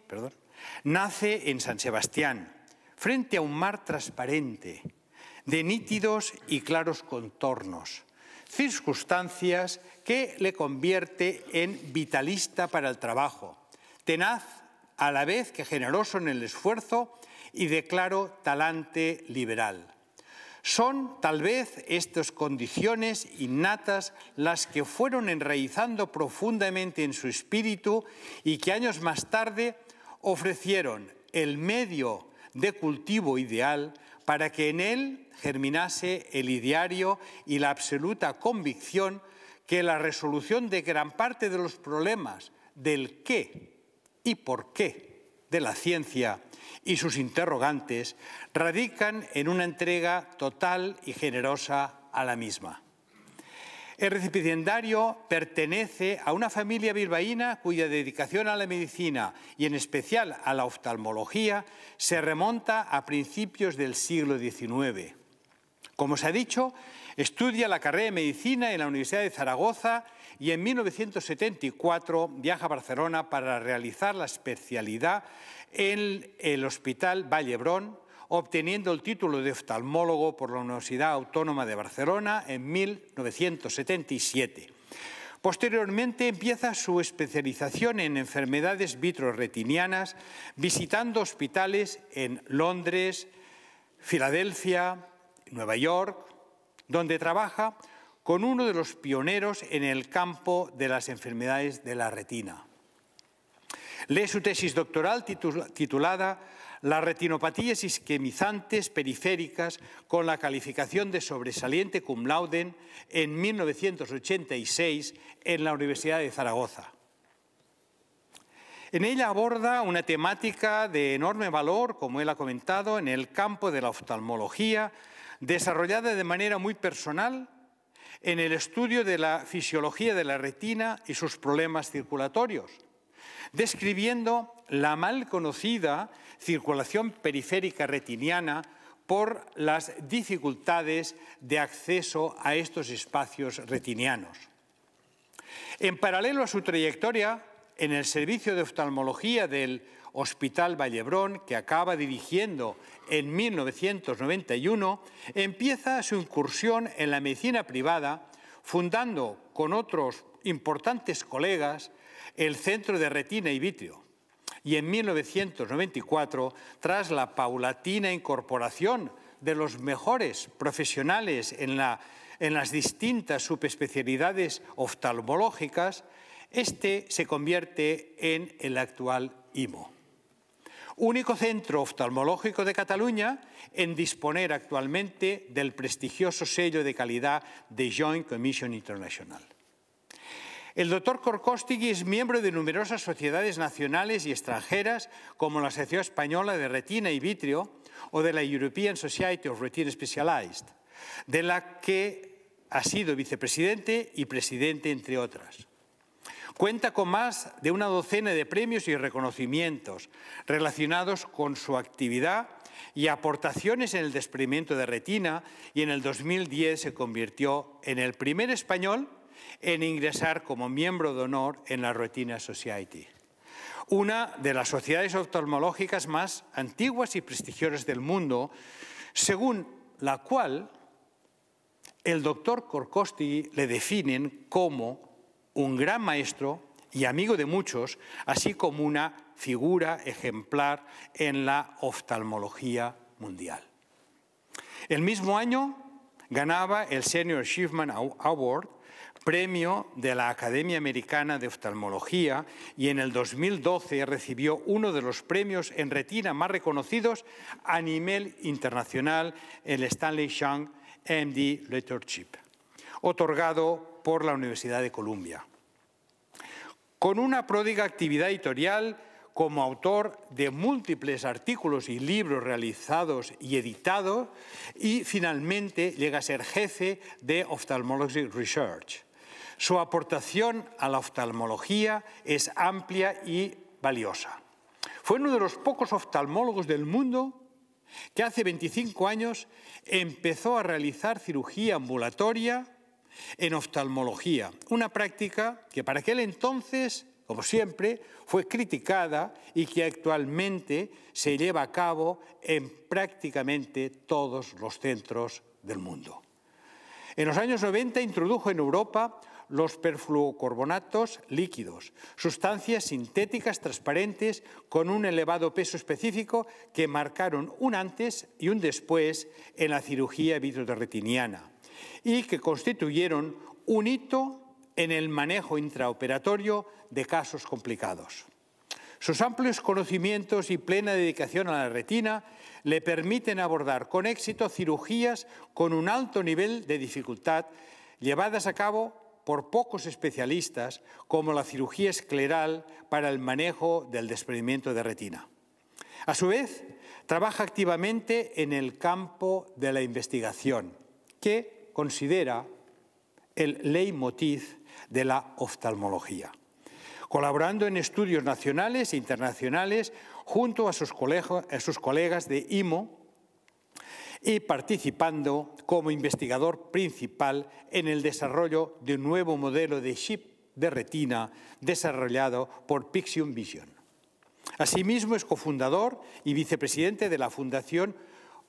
nace en San Sebastián, frente a un mar transparente, de nítidos y claros contornos, circunstancias que le convierte en vitalista para el trabajo, tenaz a la vez que generoso en el esfuerzo y de claro talante liberal. Son tal vez estas condiciones innatas las que fueron enraizando profundamente en su espíritu y que años más tarde ofrecieron el medio de cultivo ideal para que en él germinase el ideario y la absoluta convicción que la resolución de gran parte de los problemas del qué y por qué de la ciencia y sus interrogantes radican en una entrega total y generosa a la misma. El recipiendario pertenece a una familia bilbaína cuya dedicación a la medicina y en especial a la oftalmología se remonta a principios del siglo XIX. Como se ha dicho, estudia la carrera de medicina en la Universidad de Zaragoza y en 1974 viaja a Barcelona para realizar la especialidad en el Hospital Vall d'Hebron, obteniendo el título de oftalmólogo por la Universidad Autónoma de Barcelona en 1977. Posteriormente empieza su especialización en enfermedades vitrorretinianas, visitando hospitales en Londres, Filadelfia, Nueva York, donde trabaja con uno de los pioneros en el campo de las enfermedades de la retina. Lee su tesis doctoral titulada Las retinopatías isquemizantes periféricas con la calificación de sobresaliente cum laude en 1986 en la Universidad de Zaragoza. En ella aborda una temática de enorme valor, como él ha comentado, en el campo de la oftalmología, desarrollada de manera muy personal, en el estudio de la fisiología de la retina y sus problemas circulatorios, describiendo la mal conocida circulación periférica retiniana por las dificultades de acceso a estos espacios retinianos. En paralelo a su trayectoria en el servicio de oftalmología del Hospital Vallebrón, que acaba dirigiendo en 1991, empieza su incursión en la medicina privada, fundando con otros importantes colegas el Centro de Retina y Vítreo. Y en 1994, tras la paulatina incorporación de los mejores profesionales en las distintas subespecialidades oftalmológicas, este se convierte en el actual IMO. Único centro oftalmológico de Cataluña en disponer actualmente del prestigioso sello de calidad de Joint Commission International. El doctor Korkostegui es miembro de numerosas sociedades nacionales y extranjeras, como la Asociación Española de Retina y Vítreo o de la European Society of Retina Specialized, de la que ha sido vicepresidente y presidente, entre otras. Cuenta con más de una docena de premios y reconocimientos relacionados con su actividad y aportaciones en el desprendimiento de retina, y en el 2010 se convirtió en el primer español en ingresar como miembro de honor en la Retina Society, una de las sociedades oftalmológicas más antiguas y prestigiosas del mundo, según la cual el doctor Korkostegui le definen como un gran maestro y amigo de muchos, así como una figura ejemplar en la oftalmología mundial. El mismo año ganaba el Senior Achievement Award, premio de la Academia Americana de Oftalmología, y en el 2012 recibió uno de los premios en retina más reconocidos a nivel internacional, el Stanley Chang MD Lectureship, otorgado por la Universidad de Columbia. Con una pródiga actividad editorial como autor de múltiples artículos y libros realizados y editados, y finalmente llega a ser jefe de Ophthalmology Research. Su aportación a la oftalmología es amplia y valiosa. Fue uno de los pocos oftalmólogos del mundo que hace 25 años empezó a realizar cirugía ambulatoria en oftalmología, una práctica que para aquel entonces, como siempre, fue criticada y que actualmente se lleva a cabo en prácticamente todos los centros del mundo. En los años 90 introdujo en Europa los perfluorocarbonatos líquidos, sustancias sintéticas transparentes con un elevado peso específico que marcaron un antes y un después en la cirugía vitreoretiniana y que constituyeron un hito en el manejo intraoperatorio de casos complicados. Sus amplios conocimientos y plena dedicación a la retina le permiten abordar con éxito cirugías con un alto nivel de dificultad llevadas a cabo por pocos especialistas, como la cirugía escleral para el manejo del desprendimiento de retina. A su vez, trabaja activamente en el campo de la investigación, que considera el leitmotiv de la oftalmología, colaborando en estudios nacionales e internacionales junto a sus colegas de IMO y participando como investigador principal en el desarrollo de un nuevo modelo de chip de retina desarrollado por Pixium Vision. Asimismo, es cofundador y vicepresidente de la Fundación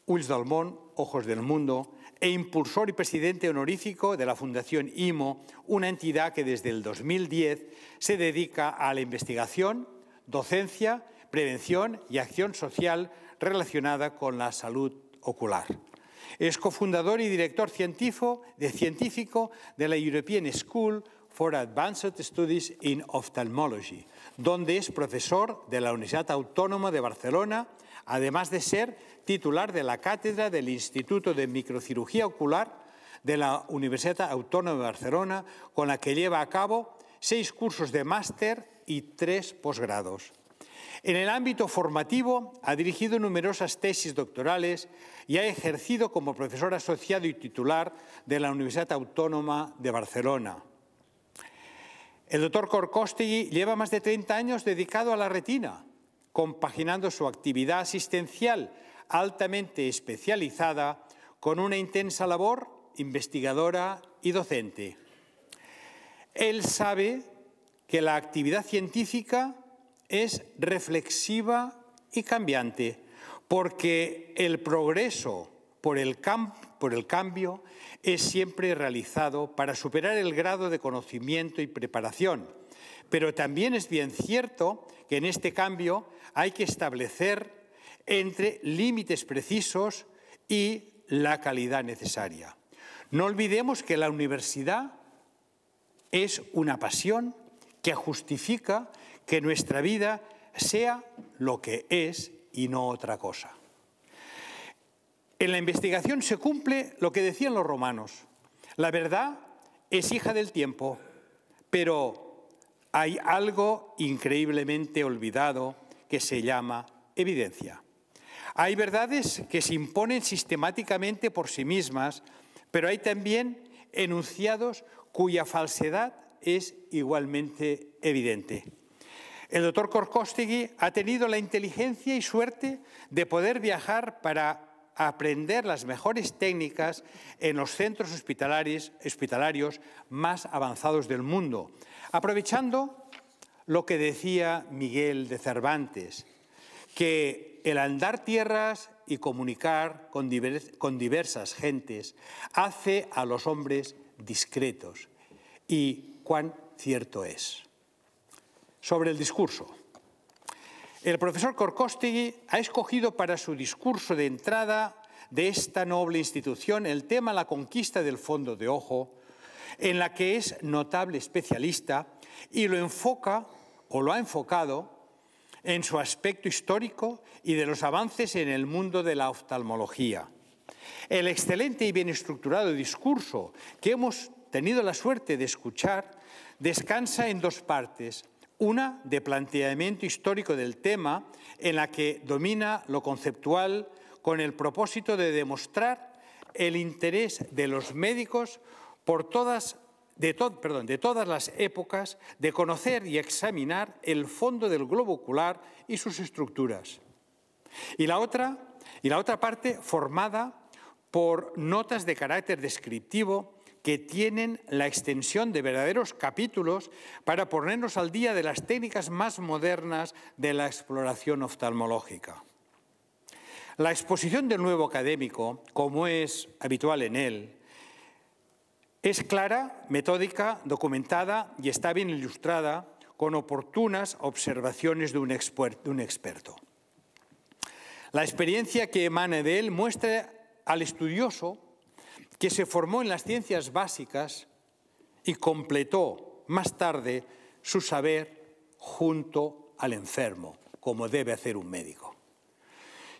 Ulls del Món, Ojos del Mundo, e impulsor y presidente honorífico de la Fundación IMO, una entidad que desde el 2010 se dedica a la investigación, docencia, prevención y acción social relacionada con la salud ocular. Es cofundador y director científico de la European School for Advanced Studies in Ophthalmology, donde es profesor de la Universidad Autónoma de Barcelona, además de ser titular de la cátedra del Instituto de Microcirugía Ocular de la Universidad Autónoma de Barcelona, con la que lleva a cabo 6 cursos de máster y 3 posgrados. En el ámbito formativo ha dirigido numerosas tesis doctorales y ha ejercido como profesor asociado y titular de la Universidad Autónoma de Barcelona. El doctor Korkostegui lleva más de 30 años dedicado a la retina, compaginando su actividad asistencial altamente especializada con una intensa labor investigadora y docente. Él sabe que la actividad científica es reflexiva y cambiante, porque el progreso por el cambio es siempre realizado para superar el grado de conocimiento y preparación. Pero también es bien cierto que en este cambio hay que establecer entre límites precisos y la calidad necesaria. No olvidemos que la universidad es una pasión que justifica que nuestra vida sea lo que es y no otra cosa. En la investigación se cumple lo que decían los romanos. La verdad es hija del tiempo, pero hay algo increíblemente olvidado que se llama evidencia. Hay verdades que se imponen sistemáticamente por sí mismas, pero hay también enunciados cuya falsedad es igualmente evidente. El doctor Korkostegui ha tenido la inteligencia y suerte de poder viajar para aprender las mejores técnicas en los centros hospitalarios más avanzados del mundo, aprovechando lo que decía Miguel de Cervantes, que el andar tierras y comunicar con diversas gentes hace a los hombres discretos. Y cuán cierto es. Sobre el discurso. El profesor Korkostegui ha escogido para su discurso de entrada de esta noble institución el tema la conquista del fondo de ojo, en la que es notable especialista y lo enfoca o lo ha enfocado en su aspecto histórico y de los avances en el mundo de la oftalmología. El excelente y bien estructurado discurso que hemos tenido la suerte de escuchar descansa en dos partes. Una de planteamiento histórico del tema, en la que domina lo conceptual con el propósito de demostrar el interés de los médicos de todas las épocas de conocer y examinar el fondo del globo ocular y sus estructuras. Y la otra parte formada por notas de carácter descriptivo que tienen la extensión de verdaderos capítulos para ponernos al día de las técnicas más modernas de la exploración oftalmológica. La exposición del nuevo académico, como es habitual en él, es clara, metódica, documentada y está bien ilustrada con oportunas observaciones de un experto. La experiencia que emana de él muestra al estudioso que se formó en las ciencias básicas y completó más tarde su saber junto al enfermo, como debe hacer un médico.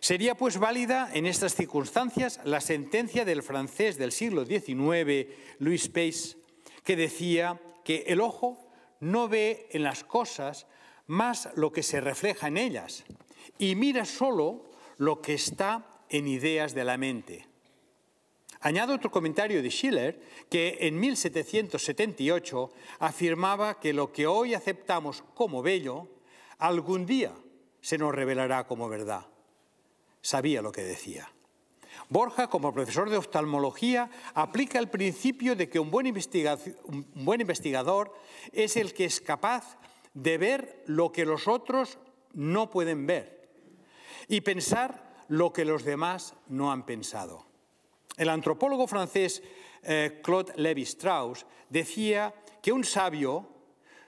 Sería pues válida en estas circunstancias la sentencia del francés del siglo XIX, Louis Pace, que decía que el ojo no ve en las cosas más lo que se refleja en ellas y mira solo lo que está en ideas de la mente. Añado otro comentario de Schiller, que en 1778 afirmaba que lo que hoy aceptamos como bello, algún día se nos revelará como verdad. Sabía lo que decía. Borja, como profesor de oftalmología, aplica el principio de que un buen investigador es el que es capaz de ver lo que los otros no pueden ver y pensar lo que los demás no han pensado. El antropólogo francés Claude Lévi-Strauss decía que un sabio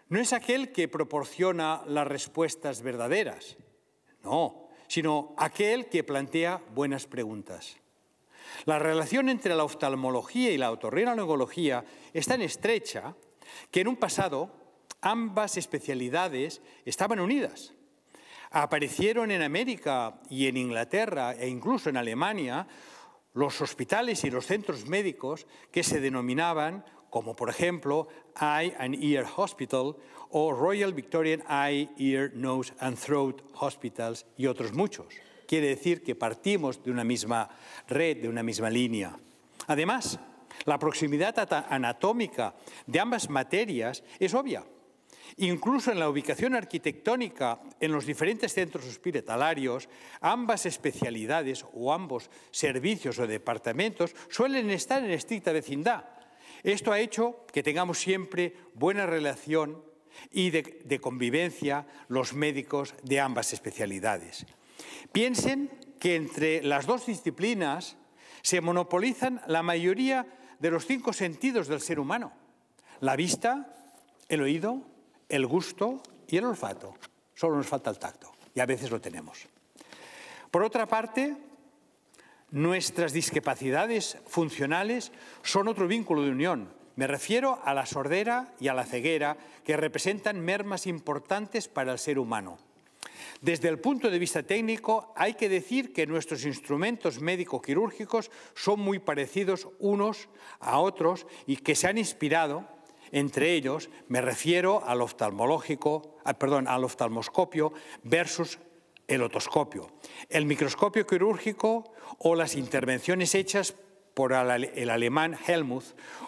no es aquel que proporciona las respuestas verdaderas, no, sino aquel que plantea buenas preguntas. La relación entre la oftalmología y la otorrinolaringología es tan estrecha que en un pasado ambas especialidades estaban unidas. Aparecieron en América y en Inglaterra e incluso en Alemania los hospitales y los centros médicos que se denominaban como por ejemplo Eye and Ear Hospital o Royal Victorian Eye, Ear, Nose and Throat Hospitals y otros muchos. Quiere decir que partimos de una misma red, de una misma línea. Además, la proximidad anatómica de ambas materias es obvia. Incluso en la ubicación arquitectónica en los diferentes centros hospitalarios, ambas especialidades o ambos servicios o departamentos suelen estar en estricta vecindad. Esto ha hecho que tengamos siempre buena relación y de convivencia los médicos de ambas especialidades. Piensen que entre las dos disciplinas se monopolizan la mayoría de los 5 sentidos del ser humano: la vista, el oído, el gusto y el olfato. Solo nos falta el tacto, y a veces lo tenemos. Por otra parte, nuestras discapacidades funcionales son otro vínculo de unión. Me refiero a la sordera y a la ceguera, que representan mermas importantes para el ser humano. Desde el punto de vista técnico, hay que decir que nuestros instrumentos médico-quirúrgicos son muy parecidos unos a otros y que se han inspirado. Entre ellos, me refiero al oftalmoscopio versus el otoscopio, el microscopio quirúrgico o las intervenciones hechas por el alemán Helmut,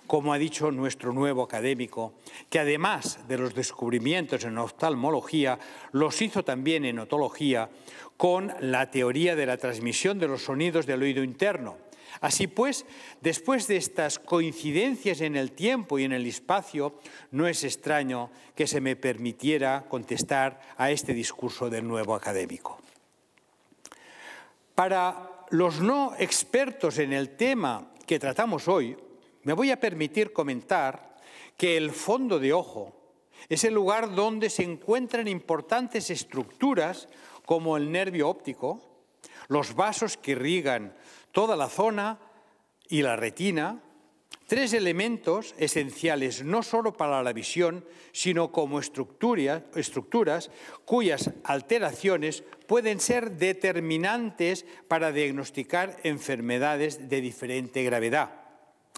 como ha dicho nuestro nuevo académico, que además de los descubrimientos en oftalmología, los hizo también en otología con la teoría de la transmisión de los sonidos del oído interno. Así pues, después de estas coincidencias en el tiempo y en el espacio, no es extraño que se me permitiera contestar a este discurso del nuevo académico. Para los no expertos en el tema que tratamos hoy, me voy a permitir comentar que el fondo de ojo es el lugar donde se encuentran importantes estructuras como el nervio óptico, los vasos que irrigan toda la zona y la retina, 3 elementos esenciales no solo para la visión, sino como estructuras cuyas alteraciones pueden ser determinantes para diagnosticar enfermedades de diferente gravedad.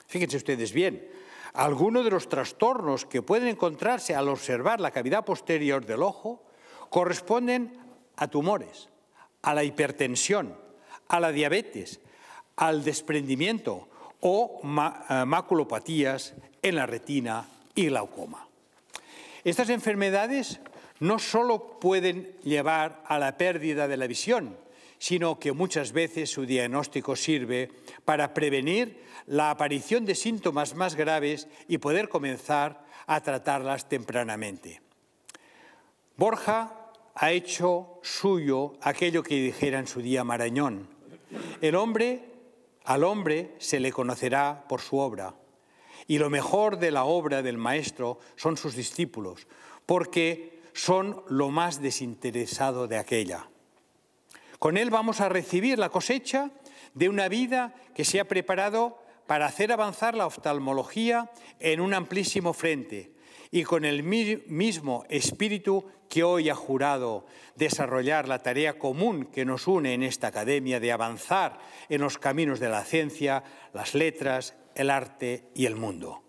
Fíjense ustedes bien, algunos de los trastornos que pueden encontrarse al observar la cavidad posterior del ojo corresponden a tumores, a la hipertensión, a la diabetes, al desprendimiento o maculopatías en la retina y glaucoma. Estas enfermedades no solo pueden llevar a la pérdida de la visión, sino que muchas veces su diagnóstico sirve para prevenir la aparición de síntomas más graves y poder comenzar a tratarlas tempranamente. Borja ha hecho suyo aquello que dijera en su día Marañón: al hombre se le conocerá por su obra, y lo mejor de la obra del maestro son sus discípulos, porque son lo más desinteresado de aquella. Con él vamos a recibir la cosecha de una vida que se ha preparado para hacer avanzar la oftalmología en un amplísimo frente, y con el mismo espíritu que hoy ha jurado desarrollar la tarea común que nos une en esta academia de avanzar en los caminos de la ciencia, las letras, el arte y el mundo.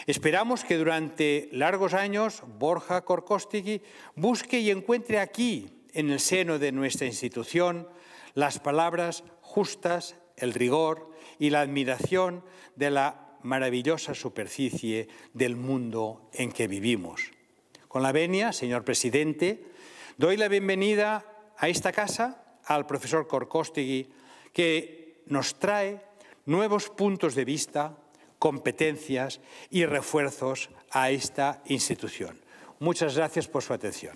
Esperamos que durante largos años Borja Korkostegui busque y encuentre aquí, en el seno de nuestra institución, las palabras justas, el rigor y la admiración de la maravillosa superficie del mundo en que vivimos. Con la venia, señor presidente, doy la bienvenida a esta casa al profesor Korkostegui, que nos trae nuevos puntos de vista, competencias y refuerzos a esta institución. Muchas gracias por su atención.